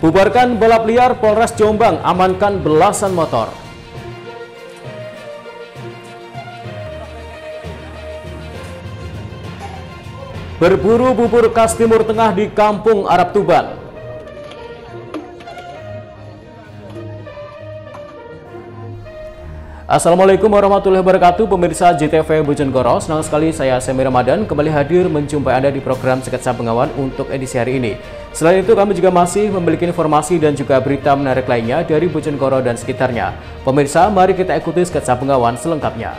Bubarkan balap liar, Polres Jombang amankan belasan motor. Berburu bubur khas Timur Tengah di Kampung Arab Tuban. Assalamualaikum warahmatullahi wabarakatuh, pemirsa JTV Bojonegoro. Senang sekali saya Semi Ramadan kembali hadir menjumpai Anda di program Sketsa Bengawan untuk edisi hari ini. Selain itu, kami juga masih memiliki informasi dan juga berita menarik lainnya dari Bojonegoro dan sekitarnya. Pemirsa, mari kita ikuti Sketsa Bengawan selengkapnya.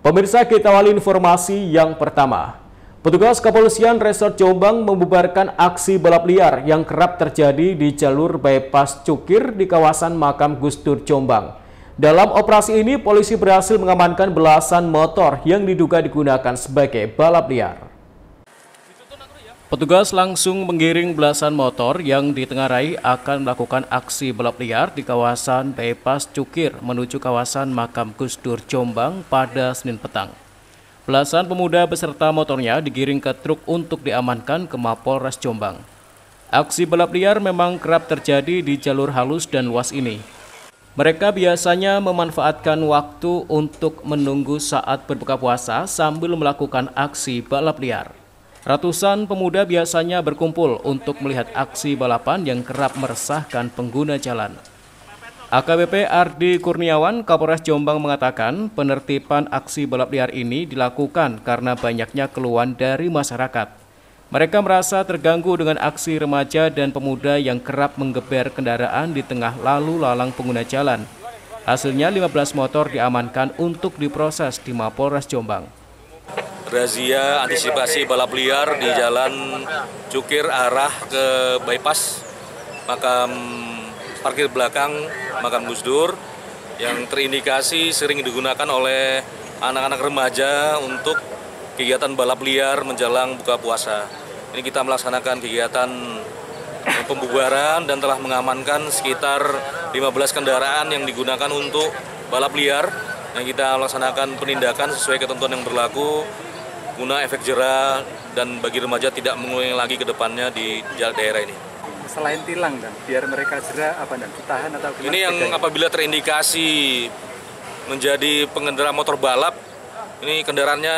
Pemirsa, kita awali informasi yang pertama. Petugas Kepolisian Resort Jombang membubarkan aksi balap liar yang kerap terjadi di jalur bypass Cukir di kawasan Makam Gus Dur Jombang. Dalam operasi ini, polisi berhasil mengamankan belasan motor yang diduga digunakan sebagai balap liar. Petugas langsung menggiring belasan motor yang ditengarai akan melakukan aksi balap liar di kawasan bypass Cukir menuju kawasan Makam Gus Dur Jombang pada Senin petang. Belasan pemuda beserta motornya digiring ke truk untuk diamankan ke Mapolres Jombang. Aksi balap liar memang kerap terjadi di jalur halus dan luas ini. Mereka biasanya memanfaatkan waktu untuk menunggu saat berbuka puasa sambil melakukan aksi balap liar. Ratusan pemuda biasanya berkumpul untuk melihat aksi balapan yang kerap meresahkan pengguna jalan. AKBP Ardi Kurniawan, Kapolres Jombang mengatakan penertiban aksi balap liar ini dilakukan karena banyaknya keluhan dari masyarakat. Mereka merasa terganggu dengan aksi remaja dan pemuda yang kerap menggeber kendaraan di tengah lalu lalang pengguna jalan. Hasilnya 15 motor diamankan untuk diproses di Mapolres Jombang. Razia antisipasi balap liar di Jalan Cukir arah ke bypass Makam parkir belakang Makam Gus Dur yang terindikasi sering digunakan oleh anak-anak remaja untuk kegiatan balap liar menjelang buka puasa. Ini kita melaksanakan kegiatan pembubaran dan telah mengamankan sekitar 15 kendaraan yang digunakan untuk balap liar yang kita melaksanakan penindakan sesuai ketentuan yang berlaku guna efek jera dan bagi remaja tidak mengulangi lagi ke depannya di daerah ini. Selain tilang dan biar mereka jera apa dan ditahan atau ini yang apabila terindikasi menjadi pengendara motor balap, ini kendaraannya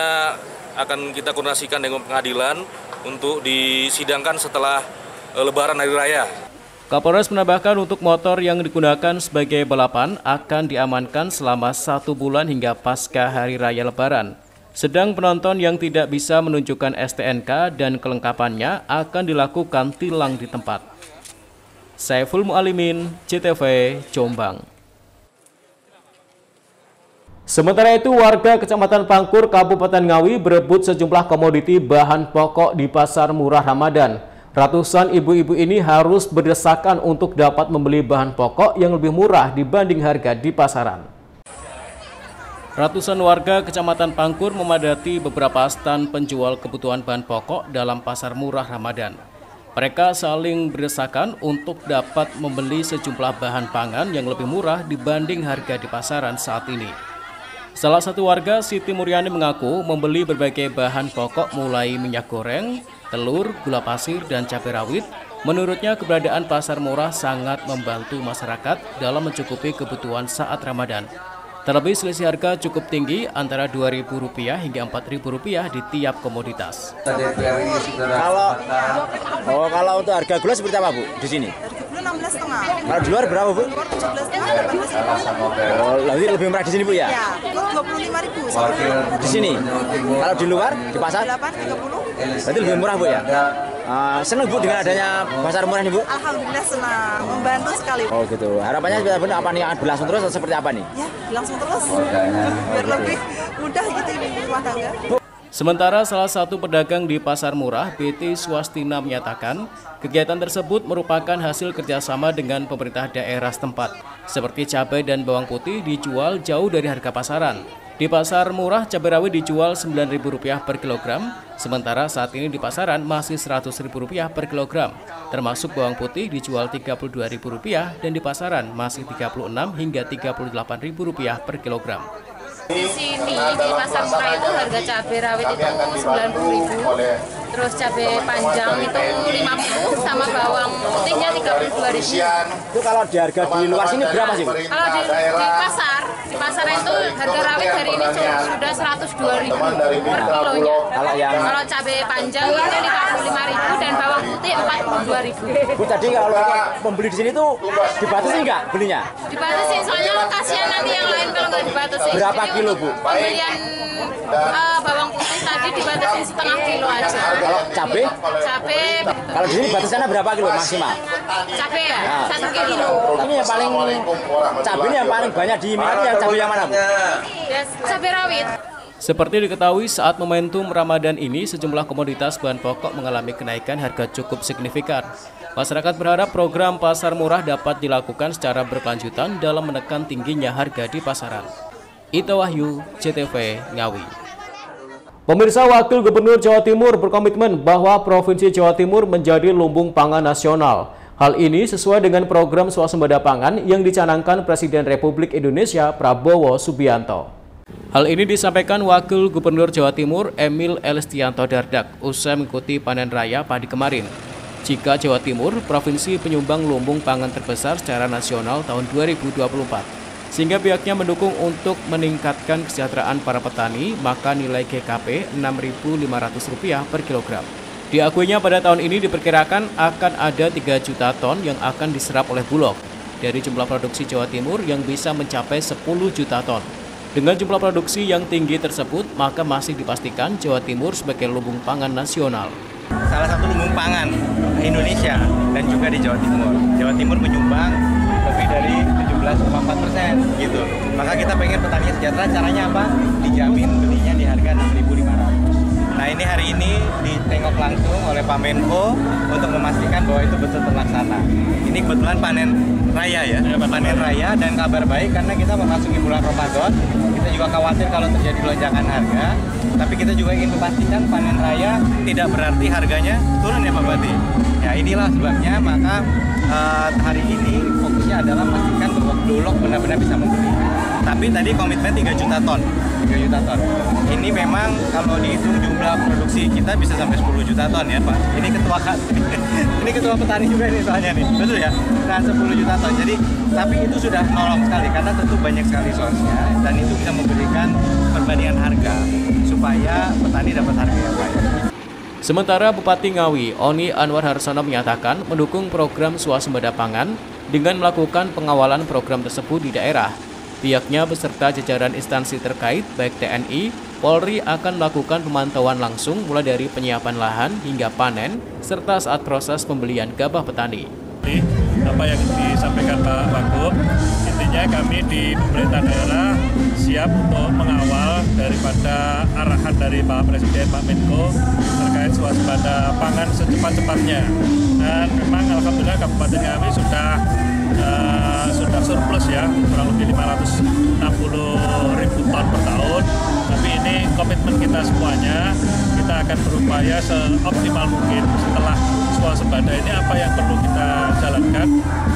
akan kita koordinasikan dengan pengadilan untuk disidangkan setelah Lebaran Hari Raya. Kapolres menambahkan untuk motor yang digunakan sebagai balapan akan diamankan selama 1 bulan hingga pasca Hari Raya Lebaran. Sedang penonton yang tidak bisa menunjukkan STNK dan kelengkapannya akan dilakukan tilang di tempat. Saiful Mualimin, JTV Jombang. Sementara itu, warga Kecamatan Pangkur, Kabupaten Ngawi berebut sejumlah komoditi bahan pokok di Pasar Murah Ramadan. Ratusan ibu-ibu ini harus berdesakan untuk dapat membeli bahan pokok yang lebih murah dibanding harga di pasaran. Ratusan warga Kecamatan Pangkur memadati beberapa stan penjual kebutuhan bahan pokok dalam Pasar Murah Ramadan. Mereka saling berdesakan untuk dapat membeli sejumlah bahan pangan yang lebih murah dibanding harga di pasaran saat ini. Salah satu warga, Siti Muryani, mengaku membeli berbagai bahan pokok mulai minyak goreng, telur, gula pasir, dan cabai rawit. Menurutnya, keberadaan Pasar Murah sangat membantu masyarakat dalam mencukupi kebutuhan saat Ramadan. Terlebih selisih harga cukup tinggi antara Rp2.000 hingga Rp4.000 di tiap komoditas. Kalau untuk harga gula seperti apa, Bu, di sini? Harga gula 16,5. Kalau di luar berapa, Bu? 17,5. Lebih murah di sini, Bu, ya? Ya, 25.000. Di sini? Kalau di luar, di pasar? 8,30. Berarti lebih murah, Bu, ya? Senang, Bu, dengan adanya Pasar Murah ini, Bu? Alhamdulillah senang, membantu sekali. Oh, gitu. Harapannya apa nih, akan berlangsung terus atau seperti apa nih? Ya, berlangsung terus. Biar lebih mudah gitu di rumah tangga. Sementara salah satu pedagang di Pasar Murah, BT Swastina, menyatakan kegiatan tersebut merupakan hasil kerjasama dengan pemerintah daerah setempat. Seperti cabai dan bawang putih dijual jauh dari harga pasaran. Di Pasar Murah, cabai rawit dijual Rp9.000 per kilogram, sementara saat ini di pasaran masih Rp100.000 per kilogram. Termasuk bawang putih dijual Rp32.000 dan di pasaran masih Rp36 hingga Rp38.000 per kilogram. Di sini di pasar murah itu harga cabai rawit itu 90.000, terus cabai panjang itu 50, sama bawang putihnya 32.000. Itu kalau di harga di luar sini berapa sih, Bu? Kalau di pasar itu harga rawit hari ini sudah 102.000 per kilonya. Kalau cabai panjang itu 55.000 dan bawang putih 42.000. Bu, tadi kalau pembeli di sini tuh dibatasi nggak belinya? Dibatasi, soalnya lokasinya nanti yang lain kalau nggak dibatasi. Berapa kilo, Bu? Pembelian bawang putih tadi dibatasi setengah kilo aja. Kalau cabai? Cabai. Kalau di sini batasannya berapa kilo maksimal? Cabai ya, 1 kilo. Ini yang paling cabai ini yang paling banyak diminati yang cabai yang mana, Bu? Ya, cabai rawit. Seperti diketahui, saat momentum Ramadan ini sejumlah komoditas bahan pokok mengalami kenaikan harga cukup signifikan. Masyarakat berharap program pasar murah dapat dilakukan secara berkelanjutan dalam menekan tingginya harga di pasaran. Ito Wahyu, CTV Ngawi. Pemirsa, Wakil Gubernur Jawa Timur berkomitmen bahwa Provinsi Jawa Timur menjadi lumbung pangan nasional. Hal ini sesuai dengan program swasembada pangan yang dicanangkan Presiden Republik Indonesia Prabowo Subianto. Hal ini disampaikan Wakil Gubernur Jawa Timur Emil Elstianto Dardak usai mengikuti panen raya padi kemarin. Jika Jawa Timur, provinsi penyumbang lumbung pangan terbesar secara nasional tahun 2024, sehingga pihaknya mendukung untuk meningkatkan kesejahteraan para petani, maka nilai GKP Rp6.500 per kilogram. Diakuinya pada tahun ini diperkirakan akan ada 3 juta ton yang akan diserap oleh Bulog dari jumlah produksi Jawa Timur yang bisa mencapai 10 juta ton. Dengan jumlah produksi yang tinggi tersebut, maka masih dipastikan Jawa Timur sebagai lumbung pangan nasional. Salah satu lumbung pangan Indonesia dan juga di Jawa Timur. Jawa Timur menyumbang lebih dari 17,4% gitu. Maka kita pengen petani sejahtera, caranya apa? Dijamin belinya di harga 6.500. Nah, ini hari ini ditengok langsung oleh Pak Menko untuk memastikan bahwa itu betul terlaksana. Ini kebetulan panen raya ya, panen raya, dan kabar baik karena kita memasuki bulan Ramadan. Kita juga khawatir kalau terjadi lonjakan harga, tapi kita juga ingin memastikan panen raya tidak berarti harganya turun ya Pak Bupati. Ya, inilah sebabnya maka hari ini fokusnya adalah memastikan bahwa Bulog benar-benar bisa membeli. Tapi tadi komitmen 3 juta ton. 3 juta ton. Ini memang kalau dihitung jumlah produksi kita bisa sampai 10 juta ton ya Pak. Ini ketua petani juga nih soalnya nih. Betul ya? Nah, 10 juta ton. Jadi tapi itu sudah nolong sekali karena tentu banyak sekali source-nya dan itu bisa memberikan perbandingan harga supaya petani dapat harga yang baik. Sementara Bupati Ngawi, Oni Anwar Harsono menyatakan mendukung program swasembada pangan dengan melakukan pengawalan program tersebut di daerah. Pihaknya beserta jajaran instansi terkait baik TNI, Polri akan melakukan pemantauan langsung mulai dari penyiapan lahan hingga panen serta saat proses pembelian gabah petani. Apa yang disampaikan Pak Wagub, intinya kami di pemerintah daerah siap untuk mengawal daripada arahan dari Pak Presiden, Pak Menko terkait swasembada pangan secepat-cepatnya. Dan memang alhamdulillah Kabupaten Ngawi sudah surplus ya, kurang lebih 560.000 ton per tahun. Tapi ini komitmen kita semuanya, kita akan berupaya seoptimal mungkin setelah swasembada ini apa yang perlu kita jalankan,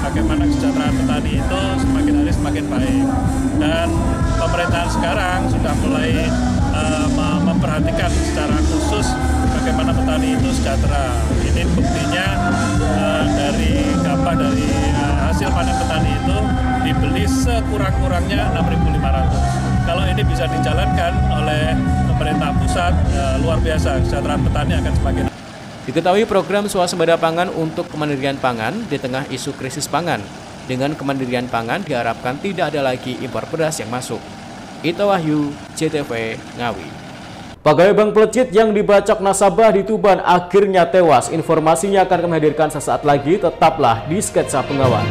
bagaimana kesejahteraan petani itu semakin hari semakin baik. Dan pemerintahan sekarang sudah mulai memperhatikan secara khusus bagaimana petani itu sejahtera. Ini buktinya dari gabah dari hasil panen petani itu dibeli sekurang-kurangnya 6.500. Kalau ini bisa dijalankan oleh pemerintah pusat, luar biasa, kesejahteraan petani akan semakin. Diketahui program swasembada pangan untuk kemandirian pangan di tengah isu krisis pangan. Dengan kemandirian pangan diharapkan tidak ada lagi impor beras yang masuk. Ito Wahyu, CTV Ngawi. Pegawai Bank Pelejit yang dibacok nasabah di Tuban akhirnya tewas. Informasinya akan kami hadirkan sesaat lagi. Tetaplah di Sketsa Penggawa.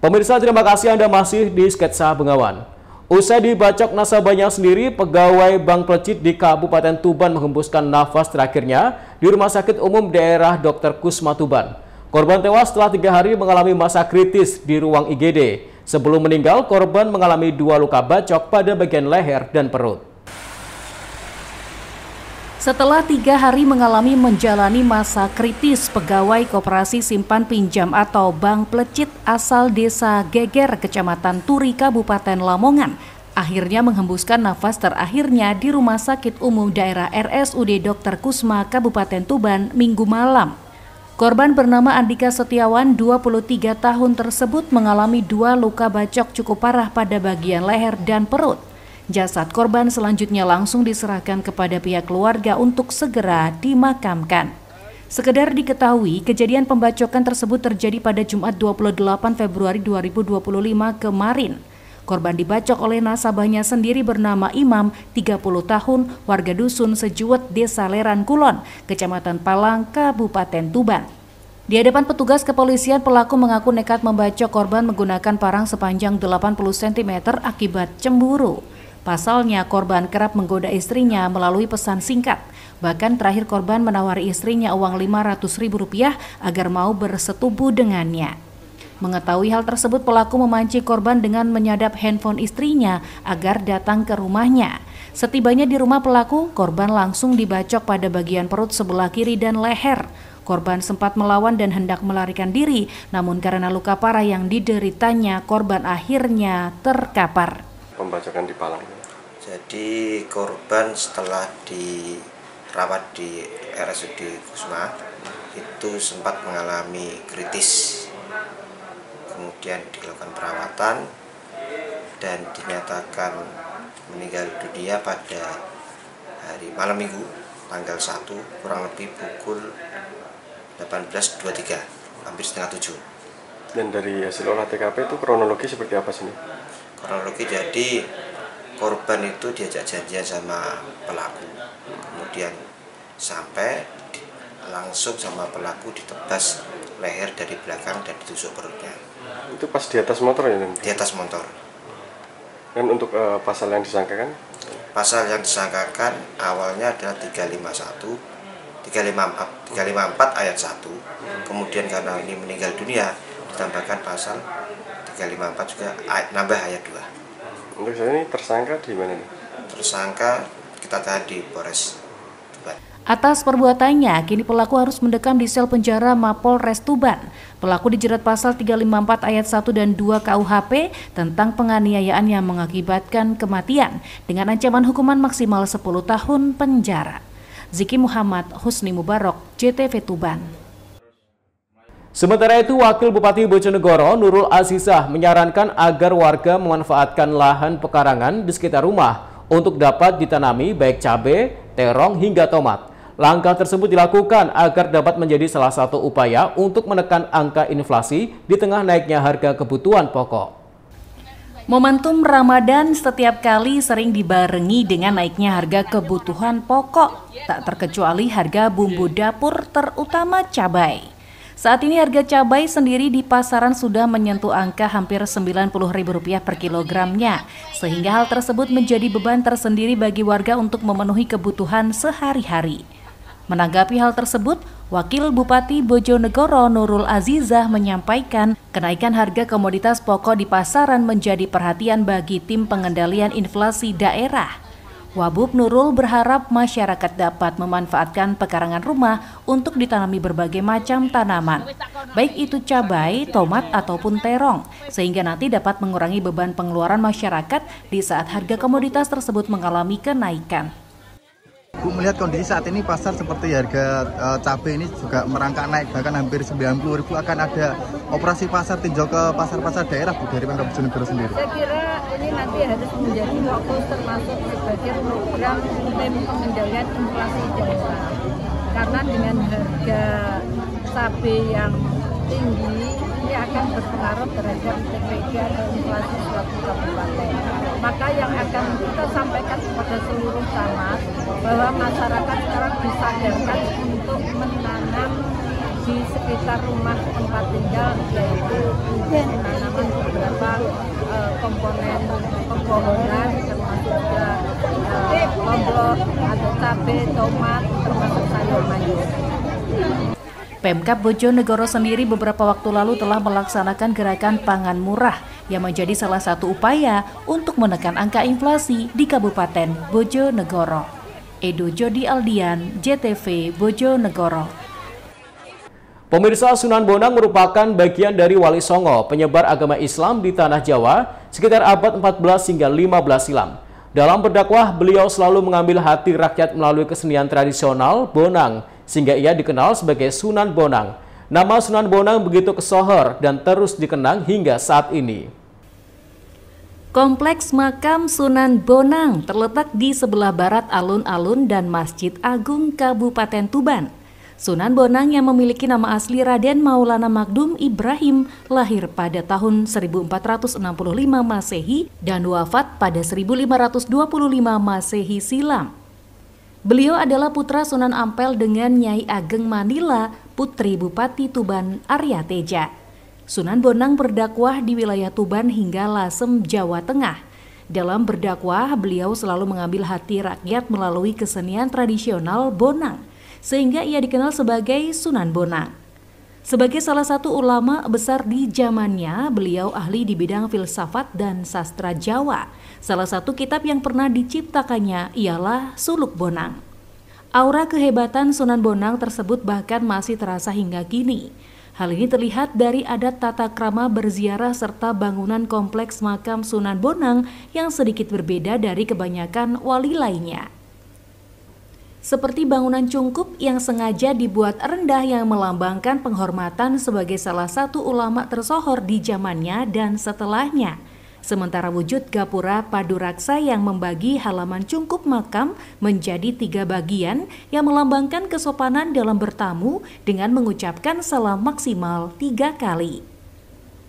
Pemirsa, terima kasih Anda masih di Sketsa Bengawan. Usai dibacok nasabahnya sendiri, pegawai Bank Plecit di Kabupaten Tuban menghembuskan nafas terakhirnya di Rumah Sakit Umum Daerah Dr. Kusma Tuban. Korban tewas setelah 3 hari mengalami masa kritis di ruang IGD. Sebelum meninggal, korban mengalami 2 luka bacok pada bagian leher dan perut. Setelah 3 hari menjalani masa kritis, pegawai Koperasi Simpan Pinjam atau Bank Plecit asal Desa Geger, Kecamatan Turi, Kabupaten Lamongan, akhirnya menghembuskan nafas terakhirnya di Rumah Sakit Umum Daerah RSUD Dr. Kusma, Kabupaten Tuban, Minggu malam. Korban bernama Andika Setiawan, 23 tahun tersebut mengalami 2 luka bacok cukup parah pada bagian leher dan perut. Jasad korban selanjutnya langsung diserahkan kepada pihak keluarga untuk segera dimakamkan. Sekedar diketahui, kejadian pembacokan tersebut terjadi pada Jumat 28 Februari 2025 kemarin. Korban dibacok oleh nasabahnya sendiri bernama Imam, 30 tahun, warga dusun Sejuwet, Desa Leran Kulon, Kecamatan Palang, Kabupaten Tuban. Di hadapan petugas kepolisian, pelaku mengaku nekat membacok korban menggunakan parang sepanjang 80 cm akibat cemburu. Pasalnya, korban kerap menggoda istrinya melalui pesan singkat. Bahkan terakhir korban menawari istrinya uang Rp500.000 agar mau bersetubuh dengannya. Mengetahui hal tersebut, pelaku memancing korban dengan menyadap handphone istrinya agar datang ke rumahnya. Setibanya di rumah pelaku, korban langsung dibacok pada bagian perut sebelah kiri dan leher. Korban sempat melawan dan hendak melarikan diri, namun karena luka parah yang dideritanya, korban akhirnya terkapar. Pembacokan di Palang. Jadi korban setelah dirawat di RSUD Kusma itu sempat mengalami kritis, kemudian dilakukan perawatan dan dinyatakan meninggal dunia pada hari malam minggu tanggal 1 kurang lebih pukul 18.23, hampir setengah 7. Dan dari hasil olah TKP itu kronologi seperti apa sih? Kronologi, jadi korban itu diajak janjian sama pelaku, kemudian sampai langsung sama pelaku ditebas leher dari belakang dan ditusuk perutnya. Itu pas di atas motor ya? Di atas motor. Dan untuk pasal yang disangkakan? Pasal yang disangkakan awalnya adalah 354 ayat 1, kemudian karena ini meninggal dunia ditambahkan pasal 354 juga nambah ayat 2. Untuk saya ini tersangka di mana nih? Tersangka kita tahan di Polres Tuban. Atas perbuatannya, kini pelaku harus mendekam di sel penjara Mapolres Tuban. Pelaku dijerat pasal 354 ayat 1 dan 2 KUHP tentang penganiayaan yang mengakibatkan kematian dengan ancaman hukuman maksimal 10 tahun penjara. Ziki Muhammad, Husni Mubarok, JTV Tuban. Sementara itu, Wakil Bupati Bojonegoro Nurul Azizah menyarankan agar warga memanfaatkan lahan pekarangan di sekitar rumah untuk dapat ditanami baik cabai, terong hingga tomat. Langkah tersebut dilakukan agar dapat menjadi salah satu upaya untuk menekan angka inflasi di tengah naiknya harga kebutuhan pokok. Momentum Ramadan setiap kali sering dibarengi dengan naiknya harga kebutuhan pokok, tak terkecuali harga bumbu dapur terutama cabai. Saat ini harga cabai sendiri di pasaran sudah menyentuh angka hampir Rp90.000 per kilogramnya, sehingga hal tersebut menjadi beban tersendiri bagi warga untuk memenuhi kebutuhan sehari-hari. Menanggapi hal tersebut, Wakil Bupati Bojonegoro Nurul Azizah menyampaikan kenaikan harga komoditas pokok di pasaran menjadi perhatian bagi tim pengendalian inflasi daerah. Wabub Nurul berharap masyarakat dapat memanfaatkan pekarangan rumah untuk ditanami berbagai macam tanaman, baik itu cabai, tomat, ataupun terong, sehingga nanti dapat mengurangi beban pengeluaran masyarakat di saat harga komoditas tersebut mengalami kenaikan. Bu, melihat kondisi saat ini pasar seperti harga cabai ini juga merangkak naik, bahkan hampir 90.000, akan ada operasi pasar tinjau ke pasar-pasar daerah, Bu, dari Pemprov Bojonegoro sendiri. Saya kira ini nanti harus menjadi fokus termasuk sebagai program tim pengendalian inflasi daerah. Karena dengan harga cabai yang tinggi, ini akan berpengaruh terhadap TPG atau inflasi suatu kabupaten. Maka yang akan kita sampaikan kepada seluruh camat bahwa masyarakat sekarang disadarkan untuk menanam di sekitar rumah tempat tinggal, yaitu penanaman beberapa komponen pepohonan, termasuk juga lombok, ada cabai, tomat, termasuk sayur mayur. Pemkab Bojonegoro sendiri beberapa waktu lalu telah melaksanakan gerakan pangan murah yang menjadi salah satu upaya untuk menekan angka inflasi di Kabupaten Bojonegoro. Edo Jody Aldian, JTV Bojonegoro. Pemirsa, Sunan Bonang merupakan bagian dari Wali Songo, penyebar agama Islam di Tanah Jawa sekitar abad 14 hingga 15 silam. Dalam berdakwah, beliau selalu mengambil hati rakyat melalui kesenian tradisional Bonang, sehingga ia dikenal sebagai Sunan Bonang. Nama Sunan Bonang begitu kesohor dan terus dikenang hingga saat ini. Kompleks makam Sunan Bonang terletak di sebelah barat alun-alun dan Masjid Agung Kabupaten Tuban. Sunan Bonang yang memiliki nama asli Raden Maulana Magdum Ibrahim lahir pada tahun 1465 Masehi dan wafat pada 1525 Masehi silam. Beliau adalah putra Sunan Ampel dengan Nyai Ageng Manila, putri Bupati Tuban Arya Teja. Sunan Bonang berdakwah di wilayah Tuban hingga Lasem, Jawa Tengah. Dalam berdakwah, beliau selalu mengambil hati rakyat melalui kesenian tradisional Bonang, sehingga ia dikenal sebagai Sunan Bonang. Sebagai salah satu ulama besar di zamannya, beliau ahli di bidang filsafat dan sastra Jawa. Salah satu kitab yang pernah diciptakannya ialah Suluk Bonang. Aura kehebatan Sunan Bonang tersebut bahkan masih terasa hingga kini. Hal ini terlihat dari adat tata krama berziarah serta bangunan kompleks makam Sunan Bonang yang sedikit berbeda dari kebanyakan wali lainnya. Seperti bangunan cungkup yang sengaja dibuat rendah yang melambangkan penghormatan sebagai salah satu ulama tersohor di zamannya dan setelahnya. Sementara wujud gapura paduraksa yang membagi halaman cungkup makam menjadi 3 bagian yang melambangkan kesopanan dalam bertamu dengan mengucapkan salam maksimal 3 kali.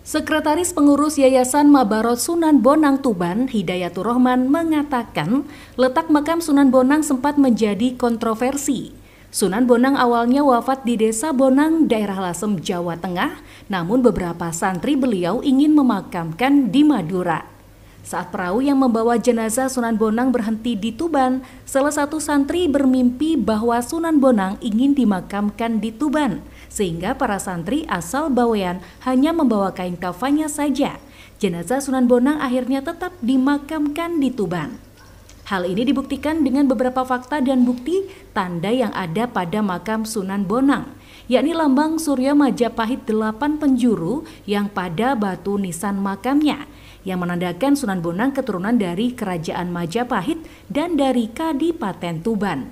Sekretaris Pengurus Yayasan Mabarot Sunan Bonang Tuban, Hidayatur Rahman, mengatakan letak makam Sunan Bonang sempat menjadi kontroversi. Sunan Bonang awalnya wafat di Desa Bonang, daerah Lasem, Jawa Tengah, namun beberapa santri beliau ingin memakamkan di Madura. Saat perahu yang membawa jenazah Sunan Bonang berhenti di Tuban, salah satu santri bermimpi bahwa Sunan Bonang ingin dimakamkan di Tuban, sehingga para santri asal Bawean hanya membawa kain kafannya saja. Jenazah Sunan Bonang akhirnya tetap dimakamkan di Tuban. Hal ini dibuktikan dengan beberapa fakta dan bukti tanda yang ada pada makam Sunan Bonang, yakni lambang Surya Majapahit 8 penjuru yang pada batu nisan makamnya, yang menandakan Sunan Bonang keturunan dari Kerajaan Majapahit dan dari Kadipaten Tuban.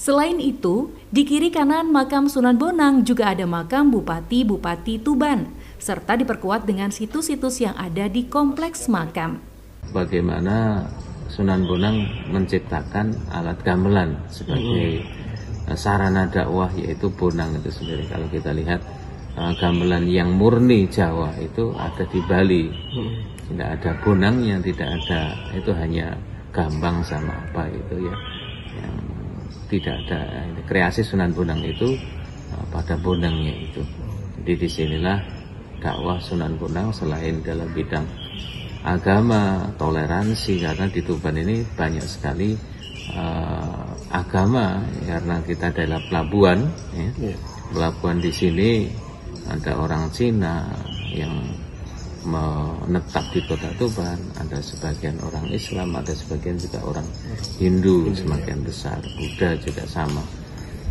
Selain itu, di kiri kanan makam Sunan Bonang juga ada makam Bupati-Bupati Tuban, serta diperkuat dengan situs-situs yang ada di kompleks makam. Bagaimana Sunan Bonang menciptakan alat gamelan sebagai sarana dakwah, yaitu bonang itu sendiri. Kalau kita lihat gamelan yang murni Jawa itu ada di Bali, tidak ada bonangnya, tidak ada, itu hanya gambang sama apa itu ya, yang tidak ada. Kreasi Sunan Bonang itu pada bonangnya itu. Jadi disinilah dakwah Sunan Bonang selain dalam bidang agama, toleransi, karena di Tuban ini banyak sekali agama, karena kita adalah pelabuhan ya. Pelabuhan di sini ada orang Cina yang menetap di kota Tuban, ada sebagian orang Islam, ada sebagian juga orang Hindu semakin besar, Buddha juga sama,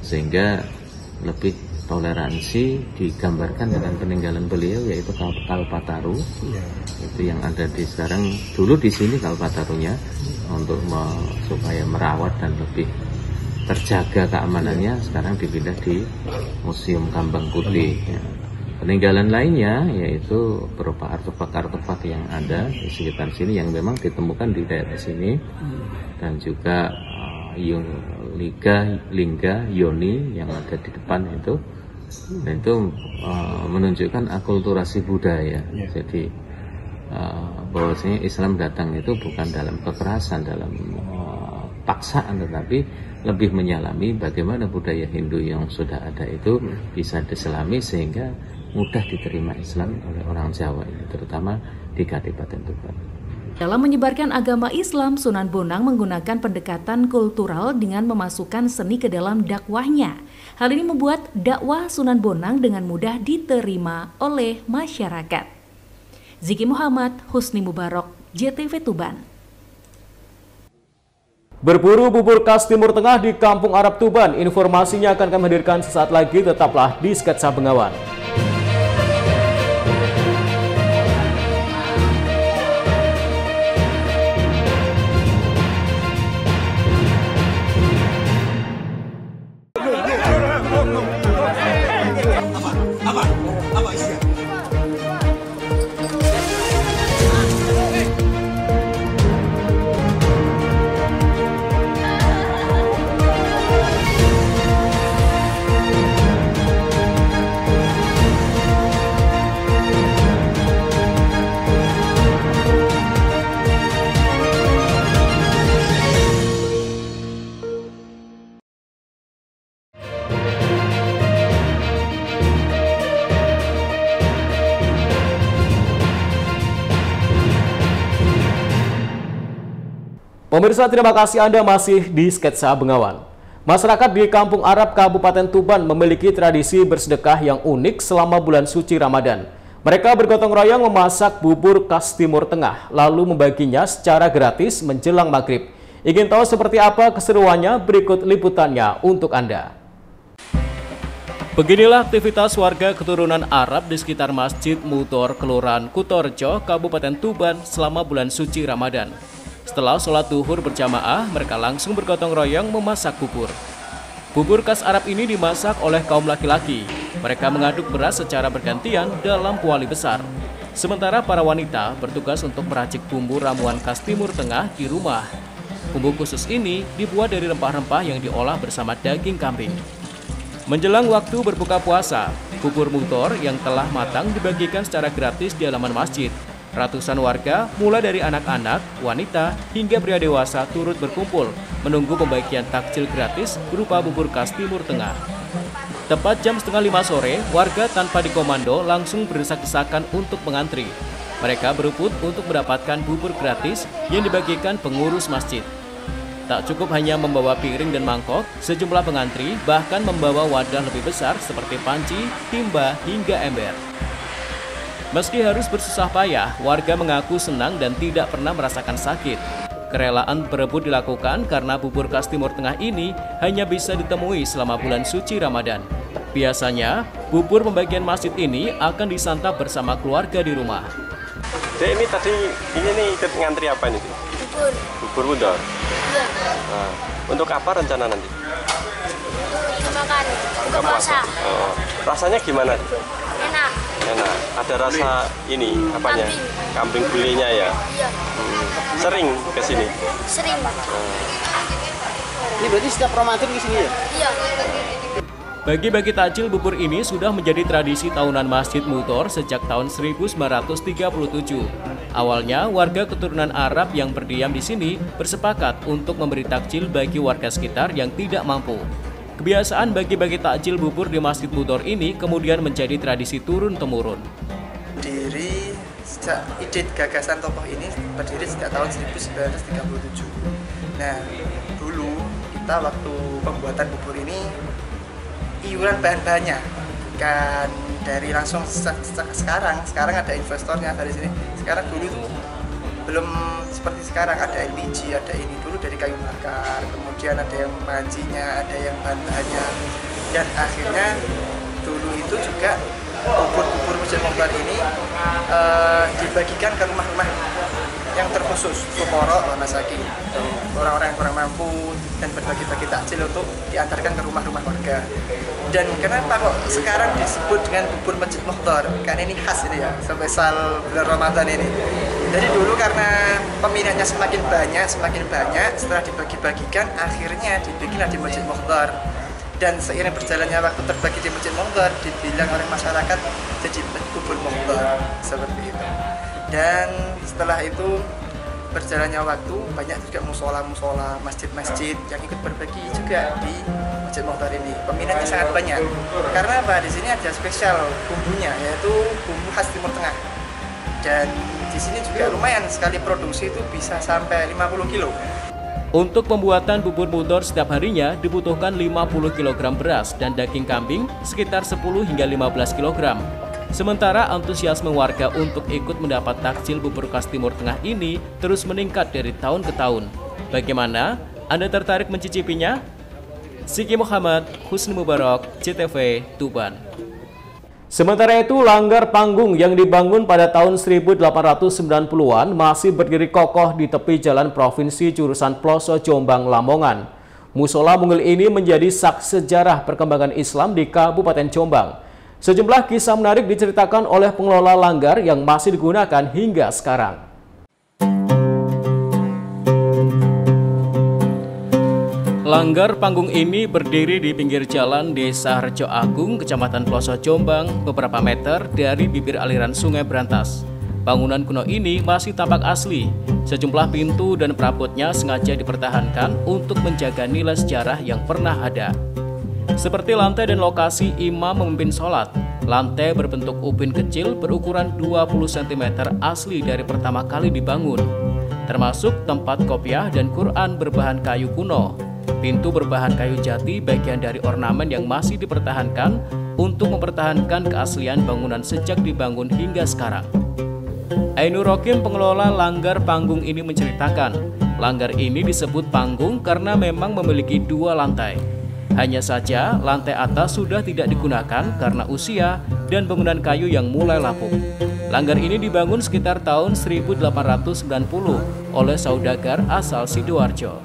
sehingga lebih toleransi digambarkan dengan peninggalan beliau, yaitu Kalpataru. Itu yang ada di sekarang, dulu di sini Kalpatarunya, untuk supaya merawat dan lebih terjaga keamanannya, sekarang dipindah di Museum Kambang Putih ya. Peninggalan lainnya yaitu berupa artefak-artefak yang ada di sekitar sini yang memang ditemukan di daerah sini, dan juga lingga yoni yang ada di depan itu, dan itu menunjukkan akulturasi budaya. Jadi bahwasanya Islam datang itu bukan dalam kekerasan, dalam paksaan, tetapi lebih menyalami bagaimana budaya Hindu yang sudah ada itu bisa diselami sehingga mudah diterima Islam oleh orang Jawa ini, terutama di Kadipaten Tuban. Dalam menyebarkan agama Islam, Sunan Bonang menggunakan pendekatan kultural dengan memasukkan seni ke dalam dakwahnya. Hal ini membuat dakwah Sunan Bonang dengan mudah diterima oleh masyarakat. Ziki Muhammad, Husni Mubarok, JTV Tuban. Berburu bubur khas Timur Tengah di Kampung Arab Tuban. Informasinya akan kami hadirkan sesaat lagi, tetaplah di Sketsa Bengawan. Pemirsa, terima kasih Anda masih di Sketsa Bengawan. Masyarakat di Kampung Arab Kabupaten Tuban memiliki tradisi bersedekah yang unik selama bulan suci Ramadan. Mereka bergotong royong memasak bubur khas Timur Tengah, lalu membaginya secara gratis menjelang maghrib. Ingin tahu seperti apa keseruannya? Berikut liputannya untuk Anda. Beginilah aktivitas warga keturunan Arab di sekitar Masjid Mutor, Kelurahan Kutorejo, Kabupaten Tuban selama bulan suci Ramadan. Setelah sholat duhur berjamaah, mereka langsung bergotong royong memasak bubur. Bubur khas Arab ini dimasak oleh kaum laki-laki. Mereka mengaduk beras secara bergantian dalam kuali besar. Sementara para wanita bertugas untuk meracik bumbu ramuan khas Timur Tengah di rumah. Bumbu khusus ini dibuat dari rempah-rempah yang diolah bersama daging kambing. Menjelang waktu berbuka puasa, bubur mutor yang telah matang dibagikan secara gratis di halaman masjid. Ratusan warga, mulai dari anak-anak, wanita, hingga pria dewasa turut berkumpul menunggu pembagian takjil gratis berupa bubur khas Timur Tengah. Tepat jam 4:30 sore, warga tanpa dikomando langsung berdesak-desakan untuk mengantri. Mereka berebut untuk mendapatkan bubur gratis yang dibagikan pengurus masjid. Tak cukup hanya membawa piring dan mangkok, sejumlah pengantri bahkan membawa wadah lebih besar seperti panci, timba, hingga ember. Meski harus bersusah payah, warga mengaku senang dan tidak pernah merasakan sakit. Kerelaan berebut dilakukan karena bubur khas Timur Tengah ini hanya bisa ditemui selama bulan suci Ramadan. Biasanya, bubur pembagian masjid ini akan disantap bersama keluarga di rumah. Dek, ini tadi ikut ngantri apa ini? Bubur. Bubur mutor? Iya. Nah, untuk apa rencana nanti? Untuk makan, untuk puasa. Oh, rasanya gimana? Enak. Enak. Ada rasa ini apanya? Kambing gulenya ya. Iya. Sering ke sini? Sering. Ini berarti setiap Ramadan di sini ya? Iya. Bagi-bagi takjil bubur ini sudah menjadi tradisi tahunan Masjid Mutor sejak tahun 1937. Awalnya, warga keturunan Arab yang berdiam di sini bersepakat untuk memberi takjil bagi warga sekitar yang tidak mampu. Kebiasaan bagi-bagi takjil bubur di Masjid Mutor ini kemudian menjadi tradisi turun-temurun. Ide gagasan tokoh ini berdiri sejak tahun 1937. Nah, dulu kita waktu pembuatan bubur ini iuran bahan-bahannya bukan dari langsung sekarang ada investornya dari sini. Sekarang dulu itu belum seperti sekarang, ada LPG, ada ini dulu dari kayu bakar, kemudian ada yang pancinya, ada yang bahan-bahannya, dan akhirnya dulu itu juga bubur-bubur Masjid Mutor ini dibagikan ke rumah-rumah yang terkhusus, fukara, masakin, orang-orang yang kurang mampu, dan berbagi-bagi takjil untuk diantarkan ke rumah-rumah warga. Dan kenapa kok sekarang disebut dengan bubur Masjid Mutor? Karena ini khas ini ya, spesial bulan Ramadan ini. Jadi dulu karena peminatnya semakin banyak, setelah dibagi-bagikan, akhirnya dibikinlah di Masjid Mutor. Dan seiring berjalannya waktu terbagi di Masjid Mutor, dibilang oleh masyarakat jadi bubur Mutor, seperti itu. Dan setelah itu berjalannya waktu banyak juga musola-musola, masjid-masjid yang ikut berbagi juga di Masjid Motor ini. Peminatnya sangat banyak. Karena apa? Di sini ada spesial bumbunya, yaitu bumbu khas Timur Tengah. Dan di sini juga lumayan sekali produksi itu bisa sampai 50 kilo. Untuk pembuatan bubur motor setiap harinya dibutuhkan 50 kg beras dan daging kambing sekitar 10 hingga 15 kg. Sementara antusiasme warga untuk ikut mendapat takjil bubur khas Timur Tengah ini terus meningkat dari tahun ke tahun. Bagaimana? Anda tertarik mencicipinya? Siki Muhammad, Husni Mubarak, CTV, Tuban. Sementara itu, langgar panggung yang dibangun pada tahun 1890-an masih berdiri kokoh di tepi jalan provinsi jurusan Ploso Jombang, Lamongan. Musola Mungil ini menjadi saksi sejarah perkembangan Islam di Kabupaten Jombang. Sejumlah kisah menarik diceritakan oleh pengelola langgar yang masih digunakan hingga sekarang. Langgar panggung ini berdiri di pinggir jalan Desa Rejo Agung, Kecamatan Ploso Jombang, beberapa meter dari bibir aliran Sungai Brantas. Bangunan kuno ini masih tampak asli. Sejumlah pintu dan perabotnya sengaja dipertahankan untuk menjaga nilai sejarah yang pernah ada. Seperti lantai dan lokasi imam memimpin sholat, lantai berbentuk upin kecil berukuran 20 cm asli dari pertama kali dibangun, termasuk tempat kopiah dan Quran berbahan kayu kuno. Pintu berbahan kayu jati bagian dari ornamen yang masih dipertahankan untuk mempertahankan keaslian bangunan sejak dibangun hingga sekarang. Ainur Rokim, pengelola langgar panggung ini menceritakan, langgar ini disebut panggung karena memang memiliki 2 lantai. Hanya saja lantai atas sudah tidak digunakan karena usia dan bangunan kayu yang mulai lapuk. Langgar ini dibangun sekitar tahun 1890 oleh saudagar asal Sidoarjo.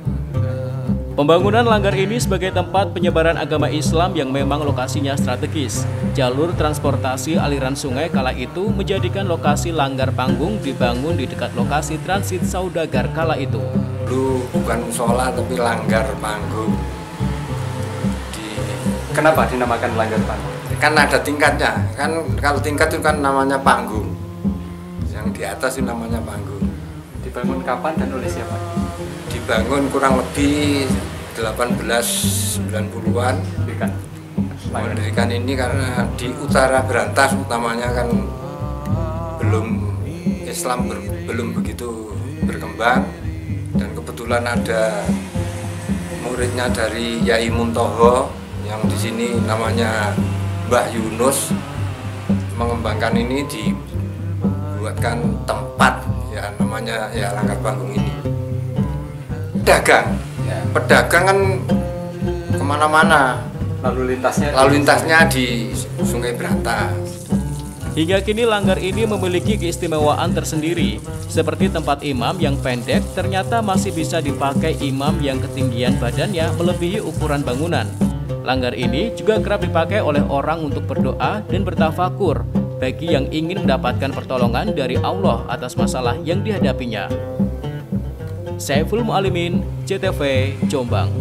Pembangunan langgar ini sebagai tempat penyebaran agama Islam yang memang lokasinya strategis. Jalur transportasi aliran sungai kala itu menjadikan lokasi langgar panggung dibangun di dekat lokasi transit saudagar kala itu. Dulu bukan musola tapi langgar panggung. Kenapa dinamakan langgar panggung? Kan ada tingkatnya, kan kalau tingkat itu kan namanya panggung. Yang di atas itu namanya panggung. Dibangun kapan dan oleh siapa? Dibangun kurang lebih 1890-an. Mendirikan ini karena di utara Brantas utamanya kan Islam belum begitu berkembang, dan kebetulan ada muridnya dari Yai Muntoho yang di sini namanya Mbah Yunus, mengembangkan ini, dibuatkan tempat ya namanya ya langgar panggung ini. Pedagang kan kemana-mana, lalu lintasnya di Sungai Brantas. Hingga kini langgar ini memiliki keistimewaan tersendiri. Seperti tempat imam yang pendek ternyata masih bisa dipakai imam yang ketinggian badannya melebihi ukuran bangunan. Langgar ini juga kerap dipakai oleh orang untuk berdoa dan bertafakur bagi yang ingin mendapatkan pertolongan dari Allah atas masalah yang dihadapinya. Saiful Mu'alimin, CTV, Jombang.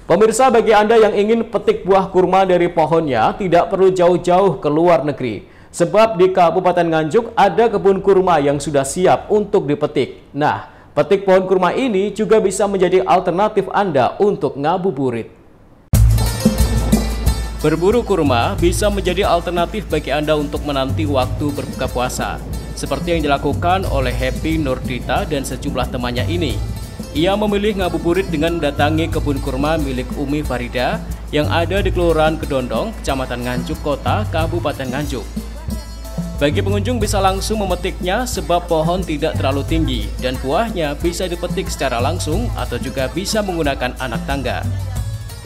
Pemirsa, bagi Anda yang ingin petik buah kurma dari pohonnya, tidak perlu jauh-jauh ke luar negeri. Sebab di Kabupaten Nganjuk ada kebun kurma yang sudah siap untuk dipetik. Nah, petik pohon kurma ini juga bisa menjadi alternatif Anda untuk ngabuburit. Berburu kurma bisa menjadi alternatif bagi Anda untuk menanti waktu berbuka puasa. Seperti yang dilakukan oleh Happy Nurdita dan sejumlah temannya ini. Ia memilih ngabuburit dengan mendatangi kebun kurma milik Umi Farida yang ada di Kelurahan Kedondong, Kecamatan Nganjuk Kota, Kabupaten Nganjuk. Bagi pengunjung bisa langsung memetiknya sebab pohon tidak terlalu tinggi dan buahnya bisa dipetik secara langsung atau juga bisa menggunakan anak tangga.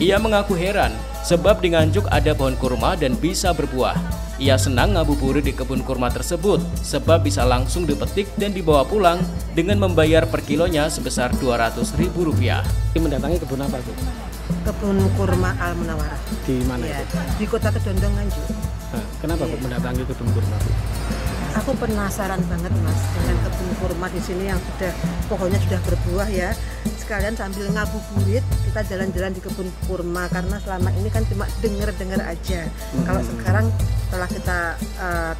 Ia mengaku heran sebab di Nganjuk ada pohon kurma dan bisa berbuah. Ia senang ngabuburit di kebun kurma tersebut sebab bisa langsung dipetik dan dibawa pulang dengan membayar per kilonya sebesar Rp200.000. Mendatangi kebun apa, Bu? Kebun kurma Al Munawarah. Di mana ya, itu? Di Kota Kedondong, Nganjuk. Kenapa Bu mendatangi kebun kurma, Bu? Aku penasaran banget, Mas, dengan kebun kurma di sini yang pohonnya sudah berbuah ya. sekalian sambil ngabuburit kita jalan-jalan di kebun kurma, karena selama ini kan cuma dengar aja. Kalau sekarang setelah kita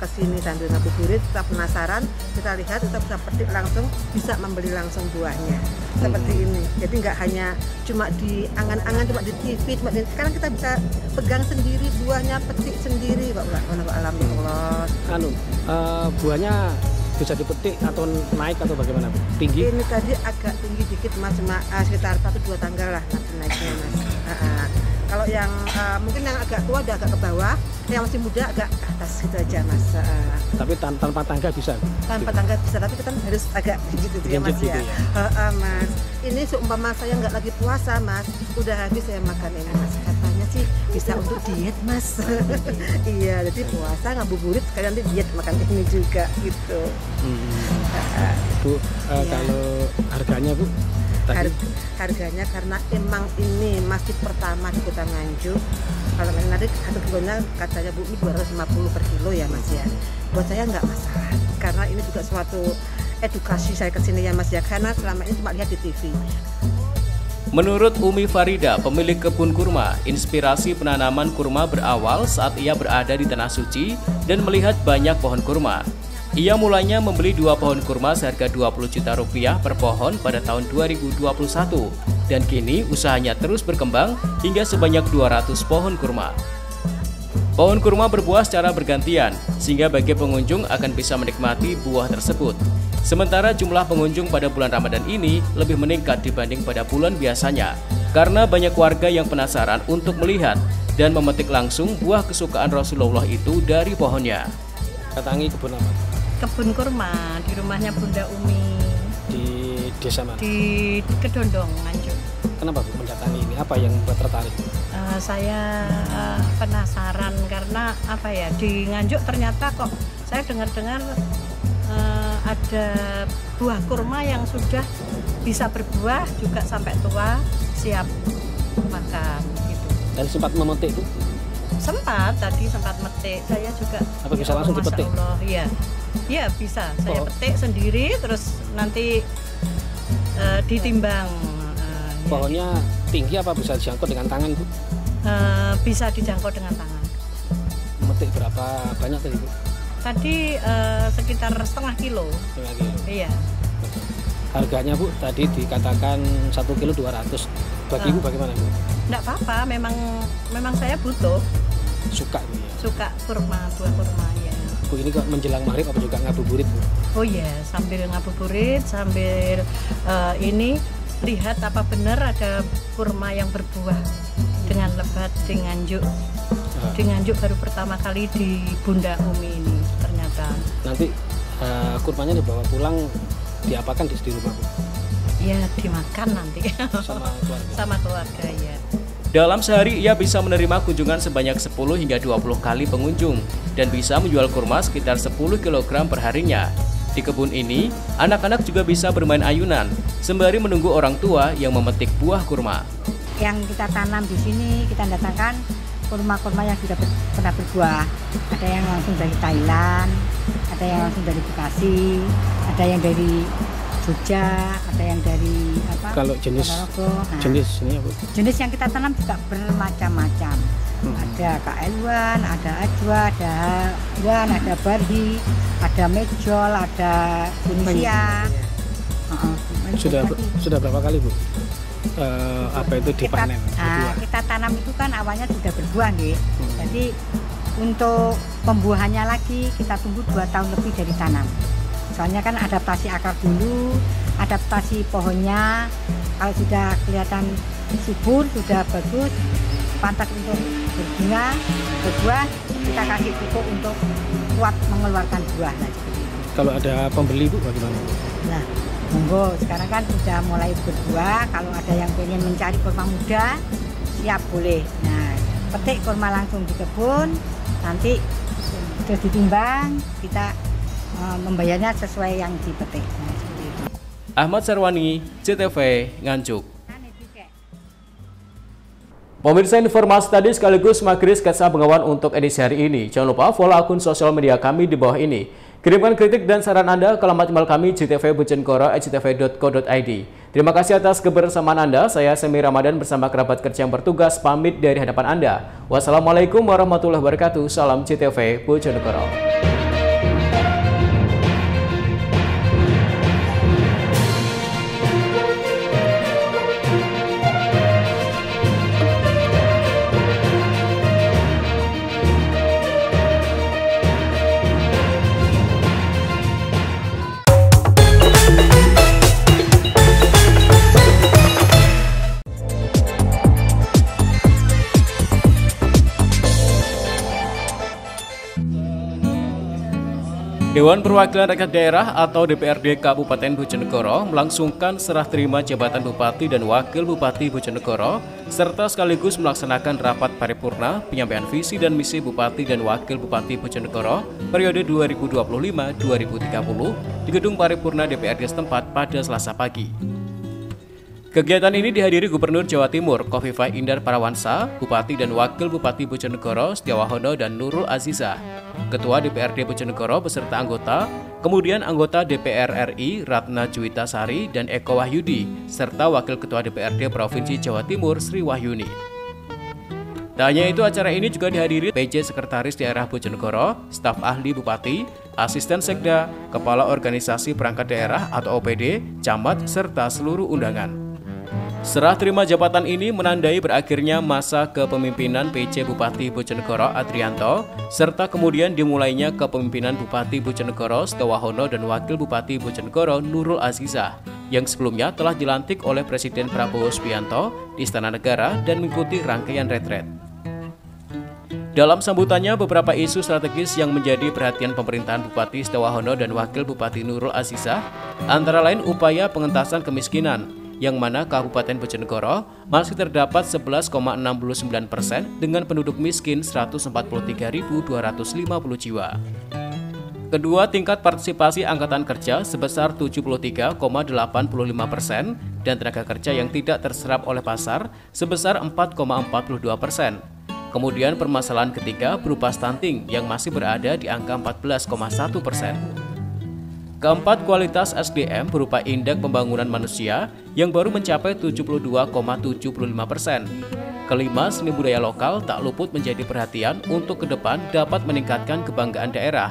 kesini sambil ngabuburit, kita penasaran, kita lihat, kita bisa petik langsung, bisa membeli langsung buahnya seperti ini. Jadi nggak hanya cuma di angan-angan, cuma di TV, sekarang kita bisa pegang sendiri buahnya, petik sendiri, Pak. Alhamdulillah. Buahnya bisa dipetik atau naik atau bagaimana, Bu? Tinggi? Ini tadi agak tinggi dikit, Mas, cuma sekitar 1-2 tangga lah naiknya, Mas. Kalau yang mungkin yang agak tua udah agak ke bawah, yang masih muda agak ke atas gitu aja, Mas. Tapi tanpa tangga bisa? Tanpa tangga bisa, tapi kita harus agak gitu ya, Mas, ya. Mas, ini seumpama saya nggak lagi puasa, Mas, udah habis saya makan ini, Mas. Katanya sih bisa untuk diet, Mas. Iya, jadi puasa ngabuburit sekalian nanti diet makan ini juga gitu. Bu, kalau harganya, Bu? Harganya karena emang ini masih pertama di Kota Nganjuk. Kalau nanti 1 kilonya katanya Bu ini 250 per kilo ya, Mas, ya. Buat saya nggak masalah, karena ini juga suatu edukasi saya kesini ya, Mas, ya, karena selama ini cuma lihat di TV. Menurut Umi Farida, pemilik kebun kurma, inspirasi penanaman kurma berawal saat ia berada di Tanah Suci dan melihat banyak pohon kurma. Ia mulainya membeli 2 pohon kurma seharga 20 juta rupiah per pohon pada tahun 2021 dan kini usahanya terus berkembang hingga sebanyak 200 pohon kurma. Pohon kurma berbuah secara bergantian sehingga bagi pengunjung akan bisa menikmati buah tersebut. Sementara jumlah pengunjung pada bulan Ramadan ini lebih meningkat dibanding pada bulan biasanya karena banyak warga yang penasaran untuk melihat dan memetik langsung buah kesukaan Rasulullah itu dari pohonnya. Datangi kebun apa? Kebun kurma di rumahnya Bunda Umi. Di desa mana? Di Kedondong, Nganjuk. Kenapa, Bu, mendatangi ini? Apa yang buat tertarik? Saya penasaran karena apa ya, di Nganjuk ternyata kok saya dengar-dengar ada buah kurma yang sudah bisa berbuah juga sampai tua siap makan gitu. Dan sempat memetik, Bu? Sempat metik. Saya juga. Apa bisa langsung dipetik? Iya. Iya, bisa. Saya petik sendiri terus nanti ditimbang. Pohonnya tinggi apa bisa dijangkau dengan tangan, Bu? Bisa dijangkau dengan tangan. Memetik berapa banyak tadi, Bu? Tadi sekitar setengah kilo. Setengah kilo? Iya. Harganya, Bu, tadi dikatakan 1 kilo 200. Bagi Ibu bagaimana, Bu? Enggak apa-apa, memang saya butuh. Suka, Bu, ya? Suka kurma, buah kurma, ya. Bu, ini kok menjelang maghrib apa juga ngabuburit, Bu? Oh iya, sambil ngabuburit, sambil ini lihat apa benar ada kurma yang berbuah dengan lebat di Nganjuk. Di Nganjuk baru pertama kali di Bunda Umi ini ternyata. Nanti kurmanya dibawa pulang, diapakan di rumah, Bu? Ya, dimakan nanti. Sama keluarga? Sama keluarga, ya. Dalam sehari ia bisa menerima kunjungan sebanyak 10 hingga 20 kali pengunjung dan bisa menjual kurma sekitar 10 kg per harinya. Di kebun ini, anak-anak juga bisa bermain ayunan sembari menunggu orang tua yang memetik buah kurma. Yang kita tanam di sini, kita datangkan kurma-kurma yang sudah pernah berbuah. Ada yang langsung dari Thailand, ada yang langsung dari Bekasi, ada yang dari Jogja, ada yang dari apa? Kalau jenis jenis ini apa? Jenis yang kita tanam juga bermacam-macam. Ada KL1, ada Ajwa, ada Wan, ada Barhi, ada Mejol, ada Tunisia. Sudah berapa kali, Bu? Apa itu dipanen? Kita tanam itu kan awalnya sudah berbuah, nih. Jadi untuk pembuahannya lagi kita tunggu 2 tahun lebih dari tanam. Soalnya kan adaptasi akar dulu, adaptasi pohonnya. Kalau sudah kelihatan subur, sudah bagus, pantas untuk berbunga, berbuah, kita kasih pupuk untuk kuat mengeluarkan buah. Nah, seperti itu. Kalau ada pembeli, Bu, bagaimana? Nah, monggo, sekarang kan sudah mulai berbuah. Kalau ada yang pengen mencari kurma muda, siap boleh. Nah, petik kurma langsung di kebun, nanti terus ditimbang, kita membayarnya sesuai yang dipetik. Nah, Ahmad Sarwani, CTV, Nganjuk. Pemirsa, informasi tadi sekaligus mengakhiri sketsa pengawan untuk edisi hari ini. Jangan lupa follow akun sosial media kami di bawah ini. Kirimkan kritik dan saran Anda ke alamat email kami ctv.bojonegoro@ctv.co.id. Terima kasih atas kebersamaan Anda. Saya Semi Ramadan bersama kerabat kerja yang bertugas pamit dari hadapan Anda. Wassalamualaikum warahmatullahi wabarakatuh. Salam CTV Bojonegoro. Dewan Perwakilan Rakyat Daerah atau DPRD Kabupaten Bojonegoro melangsungkan serah terima jabatan Bupati dan Wakil Bupati Bojonegoro serta sekaligus melaksanakan rapat paripurna penyampaian visi dan misi Bupati dan Wakil Bupati Bojonegoro periode 2025-2030 di Gedung Paripurna DPRD setempat pada Selasa pagi. Kegiatan ini dihadiri Gubernur Jawa Timur Khofifah Indar Parawansa, Bupati dan Wakil Bupati Bojonegoro Setiawahono dan Nurul Azizah, Ketua DPRD Bojonegoro beserta anggota, kemudian anggota DPR RI Ratna Juwitasari dan Eko Wahyudi, serta Wakil Ketua DPRD Provinsi Jawa Timur Sri Wahyuni. Tak hanya itu, acara ini juga dihadiri PJ Sekretaris Daerah Bojonegoro, staf ahli Bupati, asisten sekda, kepala organisasi perangkat daerah atau OPD, camat, serta seluruh undangan. Serah terima jabatan ini menandai berakhirnya masa kepemimpinan PJ Bupati Bojonegoro Adrianto, serta kemudian dimulainya kepemimpinan Bupati Bojonegoro Setiawahono dan Wakil Bupati Bojonegoro Nurul Azizah, yang sebelumnya telah dilantik oleh Presiden Prabowo Subianto di Istana Negara dan mengikuti rangkaian retret. Dalam sambutannya, beberapa isu strategis yang menjadi perhatian pemerintahan Bupati Setiawahono dan Wakil Bupati Nurul Azizah, antara lain upaya pengentasan kemiskinan, yang mana Kabupaten Bojonegoro masih terdapat 11,69% dengan penduduk miskin 143.250 jiwa. Kedua, tingkat partisipasi angkatan kerja sebesar 73,85% dan tenaga kerja yang tidak terserap oleh pasar sebesar 4,42%. Kemudian permasalahan ketiga berupa stunting yang masih berada di angka 14,1%. Keempat, kualitas SDM berupa indeks pembangunan manusia yang baru mencapai 72,75%. Kelima, seni budaya lokal tak luput menjadi perhatian untuk ke depan dapat meningkatkan kebanggaan daerah.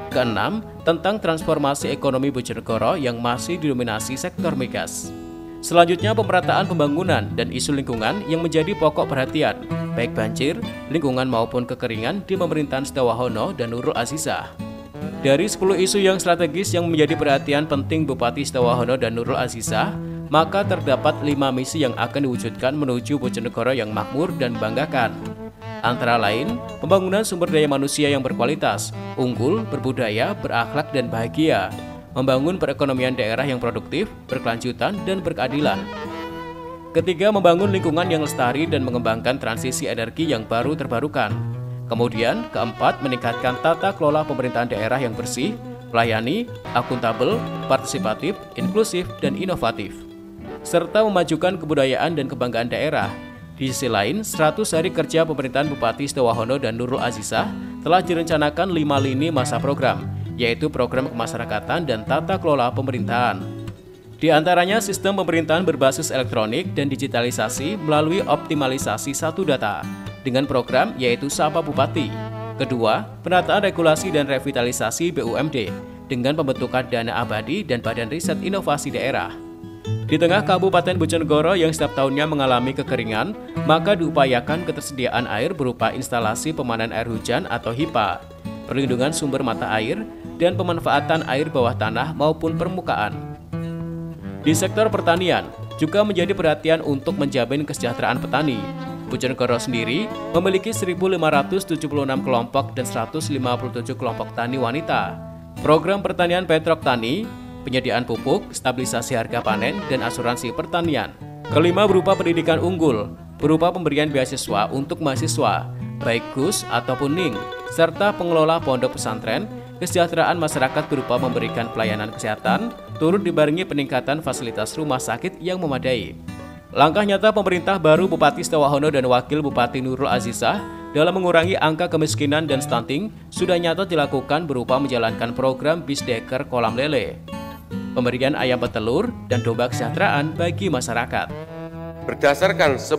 Keenam, tentang transformasi ekonomi Bojonegoro yang masih didominasi sektor migas. Selanjutnya, pemerataan pembangunan dan isu lingkungan yang menjadi pokok perhatian, baik banjir, lingkungan maupun kekeringan di pemerintahan Setiawahono dan Nurul Azizah. Dari 10 isu yang strategis yang menjadi perhatian penting Bupati Setiawahono dan Nurul Azizah, maka terdapat 5 misi yang akan diwujudkan menuju Bojonegoro yang makmur dan banggakan. Antara lain, pembangunan sumber daya manusia yang berkualitas, unggul, berbudaya, berakhlak, dan bahagia. Membangun perekonomian daerah yang produktif, berkelanjutan, dan berkeadilan. Ketiga, membangun lingkungan yang lestari dan mengembangkan transisi energi yang baru terbarukan. Kemudian, keempat, meningkatkan tata kelola pemerintahan daerah yang bersih, melayani, akuntabel, partisipatif, inklusif, dan inovatif. Serta memajukan kebudayaan dan kebanggaan daerah. Di sisi lain, 100 hari kerja pemerintahan Bupati Setiawahono dan Nurul Azizah telah direncanakan 5 lini masa program, yaitu program kemasyarakatan dan tata kelola pemerintahan. Di antaranya sistem pemerintahan berbasis elektronik dan digitalisasi melalui optimalisasi satu data, dengan program yaitu Sapa Bupati. Kedua, penataan regulasi dan revitalisasi BUMD dengan pembentukan dana abadi dan Badan Riset Inovasi Daerah. Di tengah Kabupaten Bojonegoro yang setiap tahunnya mengalami kekeringan, maka diupayakan ketersediaan air berupa instalasi pemanen air hujan atau HIPA, perlindungan sumber mata air, dan pemanfaatan air bawah tanah maupun permukaan. Di sektor pertanian, juga menjadi perhatian untuk menjamin kesejahteraan petani. Bojonegoro sendiri memiliki 1.576 kelompok dan 157 kelompok tani wanita. Program pertanian Petrok Tani, penyediaan pupuk, stabilisasi harga panen, dan asuransi pertanian. Kelima, berupa pendidikan unggul, berupa pemberian beasiswa untuk mahasiswa, baik GUS ataupun NING, serta pengelola pondok pesantren. Kesejahteraan masyarakat berupa memberikan pelayanan kesehatan, turut dibarengi peningkatan fasilitas rumah sakit yang memadai. Langkah nyata pemerintah baru Bupati Setiawahono dan Wakil Bupati Nurul Azizah dalam mengurangi angka kemiskinan dan stunting sudah nyata dilakukan berupa menjalankan program Bisdeker Kolam Lele, pemberian ayam petelur, dan domba kesejahteraan bagi masyarakat. Berdasarkan 10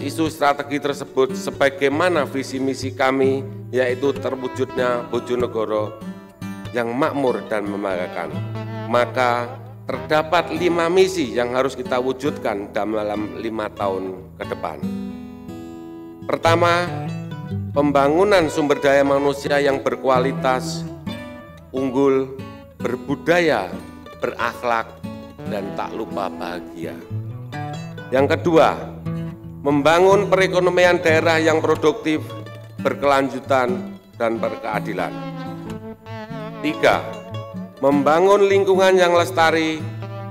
isu strategi tersebut, sebagaimana visi misi kami, yaitu terwujudnya Bojonegoro yang makmur dan membanggakan, maka terdapat 5 misi yang harus kita wujudkan dalam 5 tahun ke depan. Pertama, pembangunan sumber daya manusia yang berkualitas, unggul, berbudaya, berakhlak, dan tak lupa bahagia. Yang kedua, membangun perekonomian daerah yang produktif, berkelanjutan, dan berkeadilan. 3, membangun lingkungan yang lestari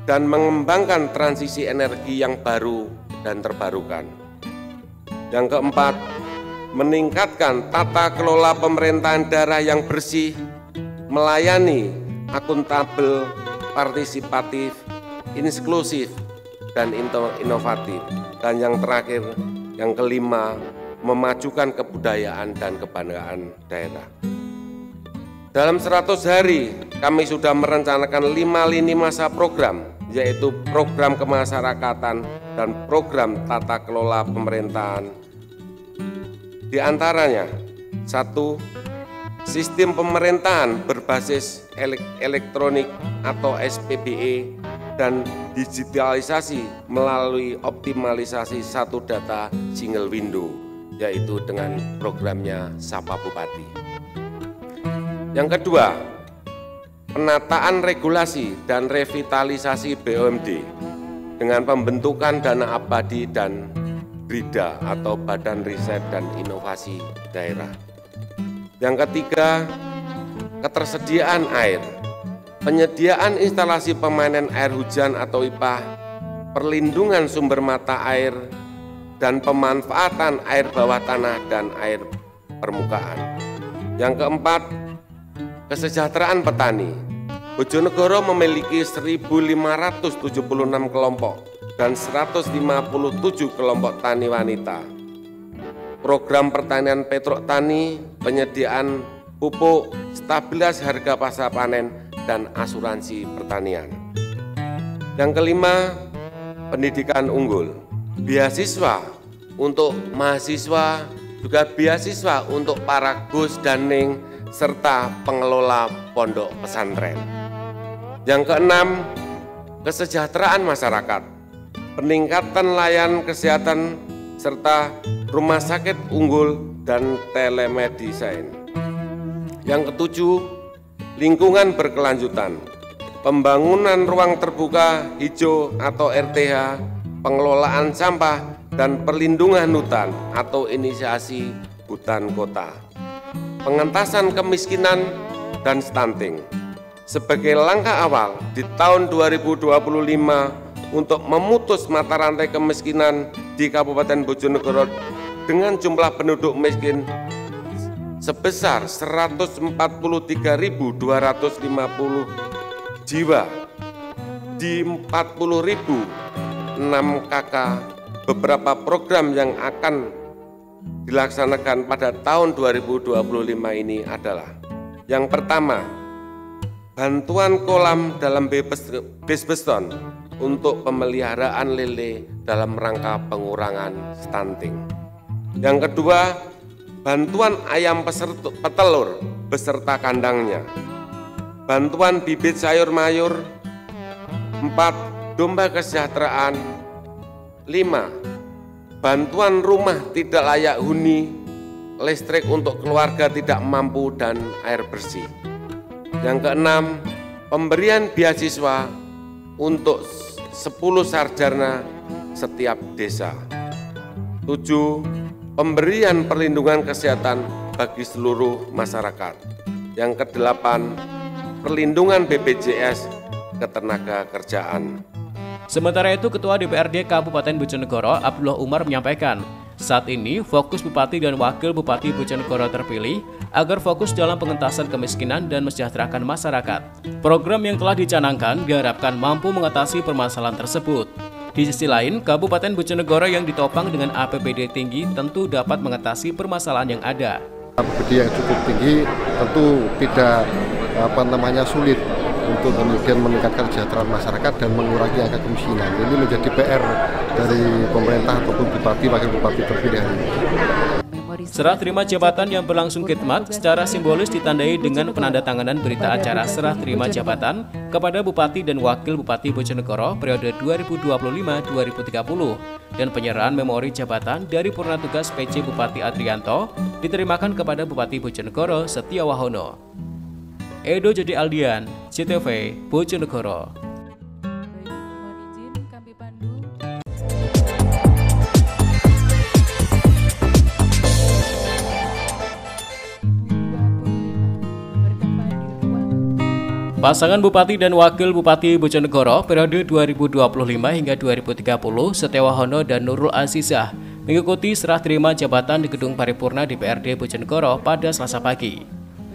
dan mengembangkan transisi energi yang baru dan terbarukan. Yang keempat, meningkatkan tata kelola pemerintahan daerah yang bersih, melayani, akuntabel, partisipatif, inklusif, dan inovatif. Dan yang terakhir, yang kelima, memajukan kebudayaan dan kebanggaan daerah. Dalam 100 hari, kami sudah merencanakan 5 lini masa program, yaitu program kemasyarakatan dan program tata kelola pemerintahan. Di antaranya, 1. Sistem pemerintahan berbasis elektronik atau SPBE dan digitalisasi melalui optimalisasi satu data single window, yaitu dengan programnya Sapa Bupati. Yang kedua, penataan regulasi dan revitalisasi BUMD dengan pembentukan dana abadi dan BRIDA atau Badan Riset dan Inovasi Daerah. Yang ketiga, ketersediaan air, penyediaan instalasi pemanen air hujan atau IPA, perlindungan sumber mata air, dan pemanfaatan air bawah tanah dan air permukaan. Yang keempat, kesejahteraan petani. Bojonegoro memiliki 1.576 kelompok dan 157 kelompok tani wanita. Program pertanian Petruk Tani, penyediaan pupuk, stabilitas harga pasar panen, dan asuransi pertanian. Yang kelima, pendidikan unggul. Beasiswa untuk mahasiswa, juga beasiswa untuk para Gus dan Ning, serta pengelola pondok pesantren. Yang keenam, kesejahteraan masyarakat. Peningkatan layanan kesehatan serta rumah sakit unggul dan telemedicine. Yang ketujuh, lingkungan berkelanjutan. Pembangunan ruang terbuka hijau atau RTH, pengelolaan sampah, dan perlindungan hutan atau inisiasi hutan kota. Pengentasan kemiskinan dan stunting. Sebagai langkah awal di tahun 2025 untuk memutus mata rantai kemiskinan di Kabupaten Bojonegoro dengan jumlah penduduk miskin sebesar 143.250 jiwa di 40.006 KK. Beberapa program yang akan dilaksanakan pada tahun 2025 ini adalah: yang pertama, bantuan kolam dalam Besbeston untuk pemeliharaan lele dalam rangka pengurangan stunting. Yang kedua, bantuan ayam petelur beserta kandangnya. Bantuan bibit sayur mayur. 4. Domba kesejahteraan. 5. Bantuan rumah tidak layak huni, listrik untuk keluarga tidak mampu, dan air bersih. Yang keenam, pemberian beasiswa untuk 10 sarjana setiap desa. 7. Pemberian perlindungan kesehatan bagi seluruh masyarakat. Yang kedelapan, perlindungan BPJS ketenaga kerjaan. Sementara itu, Ketua DPRD Kabupaten Bojonegoro, Abdullah Umar, menyampaikan, saat ini fokus Bupati dan Wakil Bupati Bojonegoro terpilih agar fokus dalam pengentasan kemiskinan dan mesejahterakan masyarakat. Program yang telah dicanangkan diharapkan mampu mengatasi permasalahan tersebut. Di sisi lain, Kabupaten Bojonegoro yang ditopang dengan APBD tinggi tentu dapat mengatasi permasalahan yang ada. APBD yang cukup tinggi tentu tidak sulit untuk kemudian meningkatkan kesejahteraan masyarakat dan mengurangi angka kemiskinan. Ini menjadi PR dari pemerintah ataupun bupati, wakil bupati terpilih hari ini. Serah terima jabatan yang berlangsung khidmat secara simbolis ditandai dengan penandatanganan berita acara serah terima jabatan kepada Bupati dan Wakil Bupati Bojonegoro periode 2025-2030 dan penyerahan memori jabatan dari Purna Tugas PC Bupati Adrianto diterimakan kepada Bupati Bojonegoro Setiawahono. Edo Jody Aldian, CTV Bojonegoro. Pasangan Bupati dan Wakil Bupati Bojonegoro periode 2025 hingga 2030 Setiawahono dan Nurul Azizah mengikuti serah terima jabatan di Gedung Paripurna DPRD Bojonegoro pada Selasa pagi.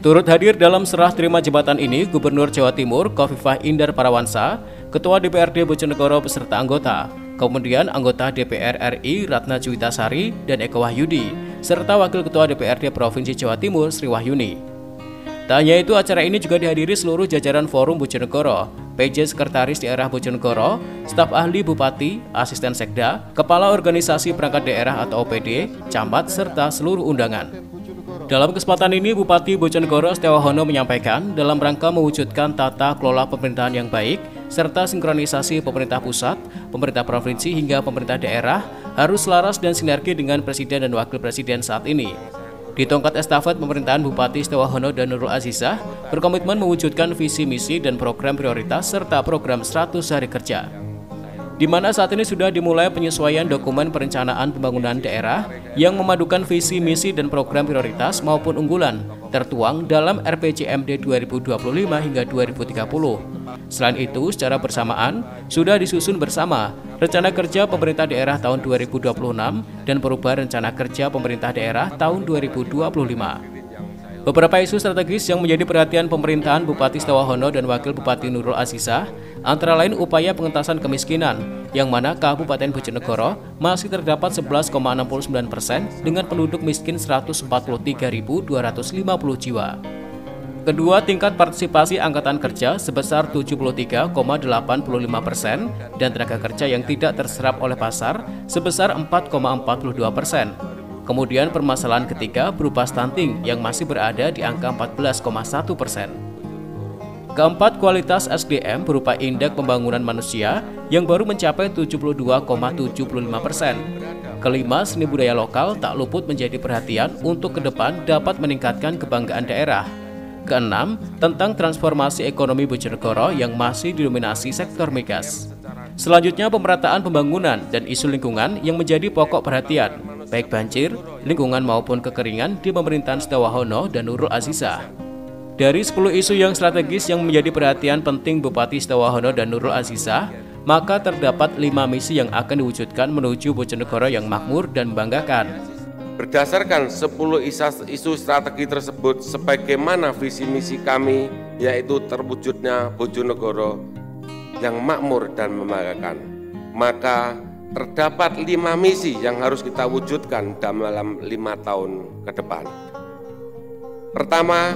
Turut hadir dalam serah terima jabatan ini Gubernur Jawa Timur Khofifah Indar Parawansa, Ketua DPRD Bojonegoro beserta anggota, kemudian anggota DPR RI Ratna Juwitasari dan Eko Wahyudi, serta Wakil Ketua DPRD Provinsi Jawa Timur Sri Wahyuni. Tak hanya itu, acara ini juga dihadiri seluruh jajaran Forum Bojonegoro, PJ Sekretaris Daerah Bojonegoro, staf ahli Bupati, asisten sekda, kepala organisasi perangkat daerah atau OPD, camat, serta seluruh undangan. Dalam kesempatan ini, Bupati Bojonegoro Setiawahono menyampaikan dalam rangka mewujudkan tata kelola pemerintahan yang baik, serta sinkronisasi pemerintah pusat, pemerintah provinsi hingga pemerintah daerah harus selaras dan sinergi dengan Presiden dan Wakil Presiden saat ini. Di tongkat estafet pemerintahan Bupati Setiawahono dan Nurul Azizah berkomitmen mewujudkan visi misi dan program prioritas serta program 100 hari kerja. Di mana saat ini sudah dimulai penyesuaian dokumen perencanaan pembangunan daerah yang memadukan visi misi dan program prioritas maupun unggulan tertuang dalam RPJMD 2025 hingga 2030. Selain itu, secara bersamaan sudah disusun bersama Rencana Kerja Pemerintah Daerah tahun 2026 dan Perubahan Rencana Kerja Pemerintah Daerah tahun 2025. Beberapa isu strategis yang menjadi perhatian pemerintahan Bupati Setiawahono dan Wakil Bupati Nurul Azizah antara lain upaya pengentasan kemiskinan, yang mana Kabupaten Bojonegoro masih terdapat 11,69% dengan penduduk miskin 143.250 jiwa. Kedua, tingkat partisipasi angkatan kerja sebesar 73,85% dan tenaga kerja yang tidak terserap oleh pasar sebesar 4,42%. Kemudian permasalahan ketiga berupa stunting yang masih berada di angka 14,1%. Keempat, kualitas SDM berupa indeks pembangunan manusia yang baru mencapai 72,75%. Kelima, seni budaya lokal tak luput menjadi perhatian untuk ke depan dapat meningkatkan kebanggaan daerah. Keenam, tentang transformasi ekonomi Bojonegoro yang masih didominasi sektor migas. Selanjutnya, pemerataan pembangunan dan isu lingkungan yang menjadi pokok perhatian, baik banjir, lingkungan maupun kekeringan di pemerintahan Setiawahono dan Nurul Azizah. Dari 10 isu yang strategis yang menjadi perhatian penting Bupati Setiawahono dan Nurul Azizah, maka terdapat 5 misi yang akan diwujudkan menuju Bojonegoro yang makmur dan membanggakan. Berdasarkan 10 isu strategi tersebut, sebagaimana visi misi kami, yaitu terwujudnya Bojonegoro yang makmur dan membanggakan, maka terdapat 5 misi yang harus kita wujudkan dalam 5 tahun ke depan. Pertama,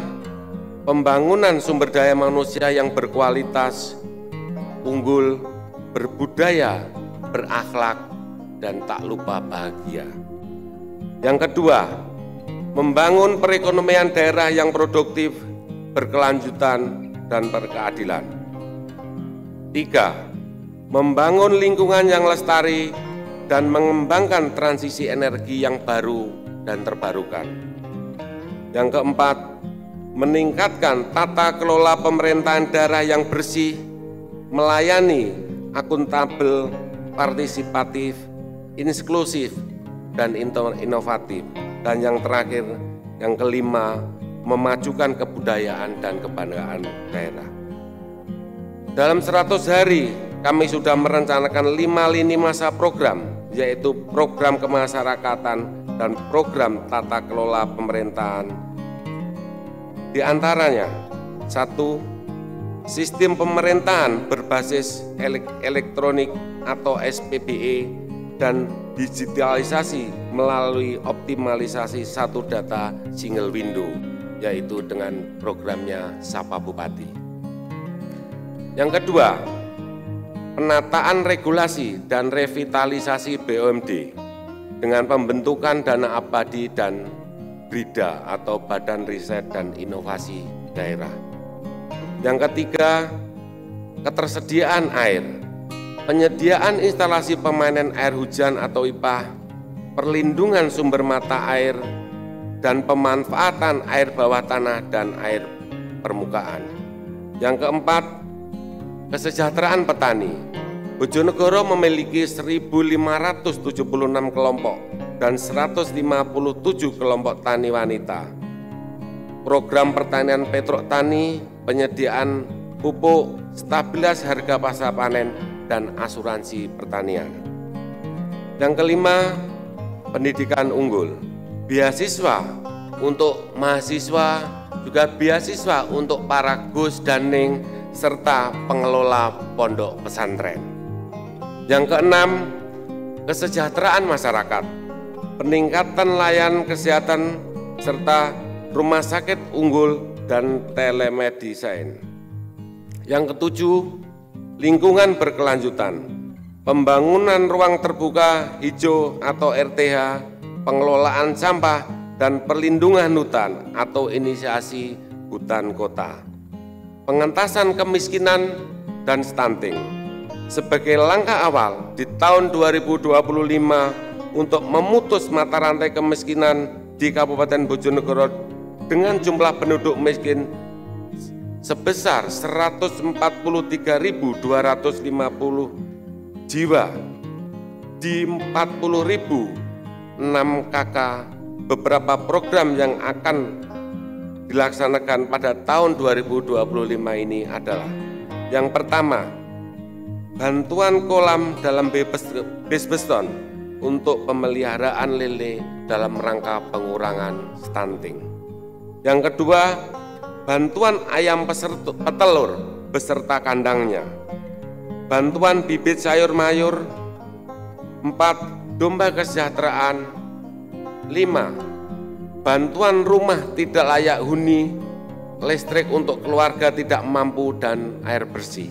pembangunan sumber daya manusia yang berkualitas, unggul, berbudaya, berakhlak, dan tak lupa bahagia. Yang kedua, membangun perekonomian daerah yang produktif, berkelanjutan, dan berkeadilan. 3. Membangun lingkungan yang lestari dan mengembangkan transisi energi yang baru dan terbarukan. Yang keempat, meningkatkan tata kelola pemerintahan daerah yang bersih, melayani, akuntabel, partisipatif, inklusif, dan inovatif. Dan yang terakhir, yang kelima, memajukan kebudayaan dan kebanggaan daerah. Dalam 100 hari, kami sudah merencanakan 5 lini masa program, yaitu program kemasyarakatan dan program tata kelola pemerintahan. Di antaranya, 1. Sistem pemerintahan berbasis elektronik atau SPBE dan digitalisasi melalui optimalisasi satu data single window, yaitu dengan programnya Sapa Bupati. Yang kedua, penataan regulasi dan revitalisasi BUMD dengan pembentukan dana abadi dan BRIDA atau Badan Riset dan Inovasi Daerah. Yang ketiga, ketersediaan air, penyediaan instalasi pemanen air hujan atau IPA, perlindungan sumber mata air, dan pemanfaatan air bawah tanah dan air permukaan. Yang keempat, kesejahteraan petani. Bojonegoro memiliki 1.576 kelompok dan 157 kelompok tani wanita. Program pertanian Petruk Tani, penyediaan pupuk, stabilitas harga pasca panen, dan asuransi pertanian. Yang kelima, pendidikan unggul. Beasiswa untuk mahasiswa, juga beasiswa untuk para Gus Daning, serta pengelola pondok pesantren. Yang keenam, kesejahteraan masyarakat, peningkatan layanan kesehatan, serta rumah sakit unggul dan telemedicine. Yang ketujuh, lingkungan berkelanjutan, pembangunan ruang terbuka hijau atau RTH, pengelolaan sampah, dan perlindungan hutan atau inisiasi hutan kota. Pengentasan kemiskinan dan stunting. Sebagai langkah awal di tahun 2025 untuk memutus mata rantai kemiskinan di Kabupaten Bojonegoro dengan jumlah penduduk miskin sebesar 143.250 jiwa di 40.006 KK. Beberapa program yang akan dilaksanakan pada tahun 2025 ini adalah: yang pertama, bantuan kolam dalam Besbeston untuk pemeliharaan lele dalam rangka pengurangan stunting. Yang kedua, bantuan ayam petelur beserta kandangnya. Bantuan bibit sayur mayur. 4. Domba kesejahteraan. 5. Bantuan rumah tidak layak huni, listrik untuk keluarga tidak mampu, dan air bersih.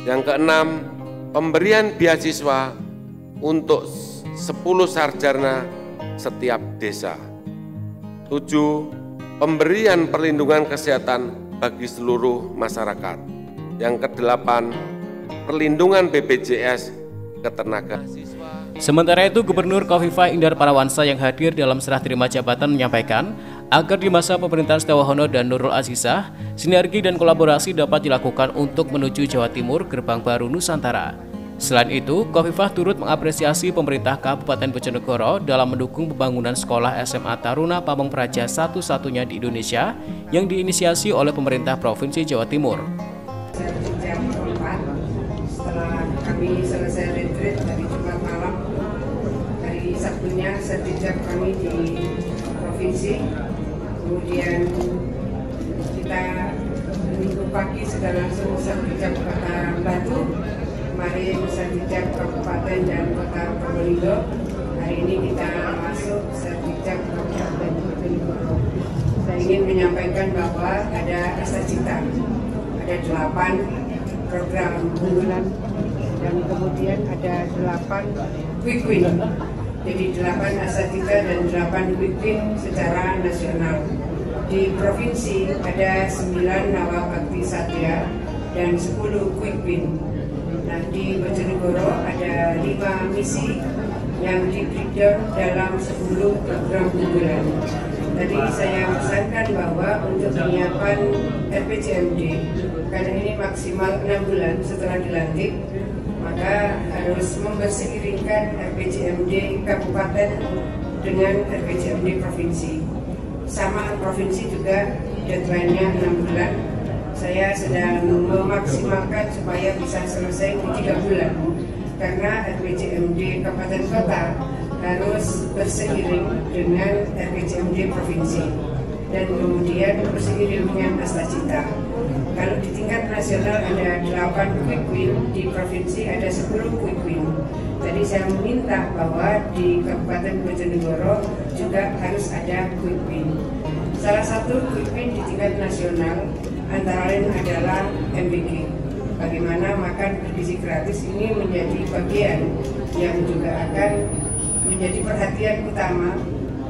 Yang keenam, pemberian beasiswa untuk 10 sarjana setiap desa. 7. Pemberian perlindungan kesehatan bagi seluruh masyarakat. Yang kedelapan, perlindungan BPJS ketenagaan. Sementara itu, Gubernur Khofifah Indar Parawansa yang hadir dalam serah terima jabatan menyampaikan agar di masa pemerintahan Setiawono dan Nurul Azizah, sinergi dan kolaborasi dapat dilakukan untuk menuju Jawa Timur, gerbang baru Nusantara. Selain itu, Khofifah turut mengapresiasi pemerintah Kabupaten Bojonegoro dalam mendukung pembangunan sekolah SMA Taruna Pamong Praja satu-satunya di Indonesia yang diinisiasi oleh pemerintah Provinsi Jawa Timur. Setelah kami selesai retreat dari Jumat malam, hari Sabtunya sertijab kami di provinsi, kemudian kita minggu pagi sudah langsung sertijab Kota Batu, kemarin sertijab Kabupaten dan Kota Probolinggo, hari ini kita masuk sertijab Kabupaten Bojonegoro. Saya ingin menyampaikan bahwa ada asa cita, ada 8 program unggulan dan kemudian ada 8 quick win. Jadi 8 asatita dan 8 quick win secara nasional. Di provinsi ada 9 Nawabakti Satya dan 10 quick win. Nah, di Bojonegoro ada 5 misi yang di-breakdown dalam 10 program unggulan. Tadi saya pesankan bahwa untuk menyiapkan RPJMD, karena ini maksimal 6 bulan setelah dilantik, maka harus memberseiringkan RPJMD Kabupaten dengan RPJMD Provinsi. Sama provinsi juga deadline-nya 6 bulan. Saya sedang memaksimalkan supaya bisa selesai di 3 bulan, karena RPJMD Kabupaten Kota harus berseiring dengan RPJMD Provinsi dan kemudian berseiring dengan asatita. Kalau di tingkat nasional ada 8 quick win, di provinsi ada 10 quick win. Jadi saya meminta bahwa di Kabupaten Bojonegoro juga harus ada quick win. Salah satu quick win di tingkat nasional antara lain adalah MBG. Bagaimana makan bergizi gratis ini menjadi bagian yang juga akan menjadi perhatian utama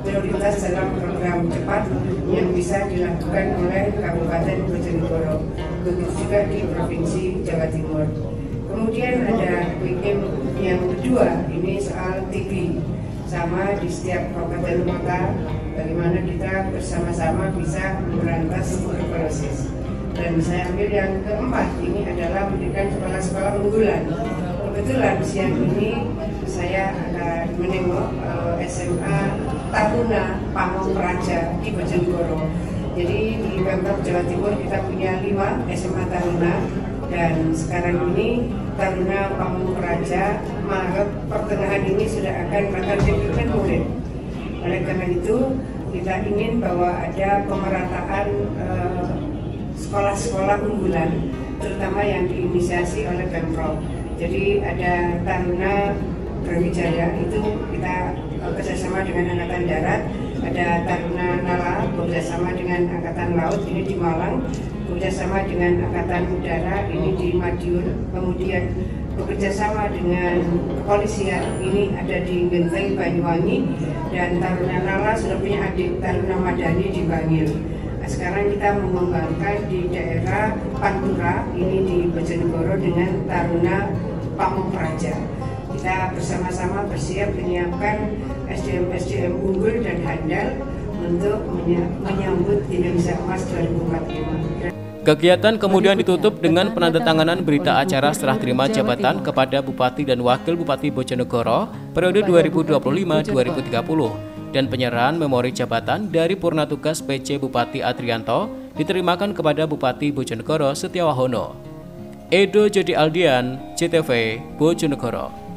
prioritas dalam program cepat yang bisa dilakukan oleh Kabupaten Bojonegoro, begitu juga di Provinsi Jawa Timur. Kemudian ada weekend yang kedua, ini soal TB, sama di setiap kabupaten kota, bagaimana kita bersama-sama bisa memberantas tuberkulosis. Dan saya ambil yang keempat, ini adalah mendirikan sekolah-sekolah unggulan. Kebetulan siang ini saya akan menengok SMA Taruna Pamong Praja di Bojonegoro. Jadi di Pemprov Jawa Timur kita punya 5 SMA Taruna, dan sekarang ini Taruna Pamong Praja Maret pertengahan ini sudah akan melakukan rekrutmen murid. Oleh karena itu kita ingin bahwa ada pemerataan sekolah-sekolah unggulan, terutama yang diinisiasi oleh Pemprov. Jadi ada Taruna Brawijaya, itu kita kerjasama dengan Angkatan Darat, ada Taruna Nala bekerjasama dengan Angkatan Laut, ini di Malang, bekerjasama dengan Angkatan Udara, ini di Madiun, kemudian bekerjasama dengan kepolisian, ini ada di Genteng, Banyuwangi, dan Taruna Nala sudah punya adik Taruna Madani di Bangil. Nah, sekarang kita mengembangkan di daerah Pantura, ini di Bojonegoro dengan Taruna Pamong Praja. Kita bersama-sama bersiap menyiapkan SDM-SDM unggul dan handal untuk menyambut Indonesia Emas 2045. Kegiatan kemudian ditutup dengan penandatanganan berita acara serah terima jabatan kepada Bupati dan Wakil Bupati Bojonegoro periode 2025-2030 dan penyerahan memori jabatan dari Purna Tugas PC Bupati Adrianto diterimakan kepada Bupati Bojonegoro Setiawahono. Edo Jody Aldian, CTV, Bojonegoro.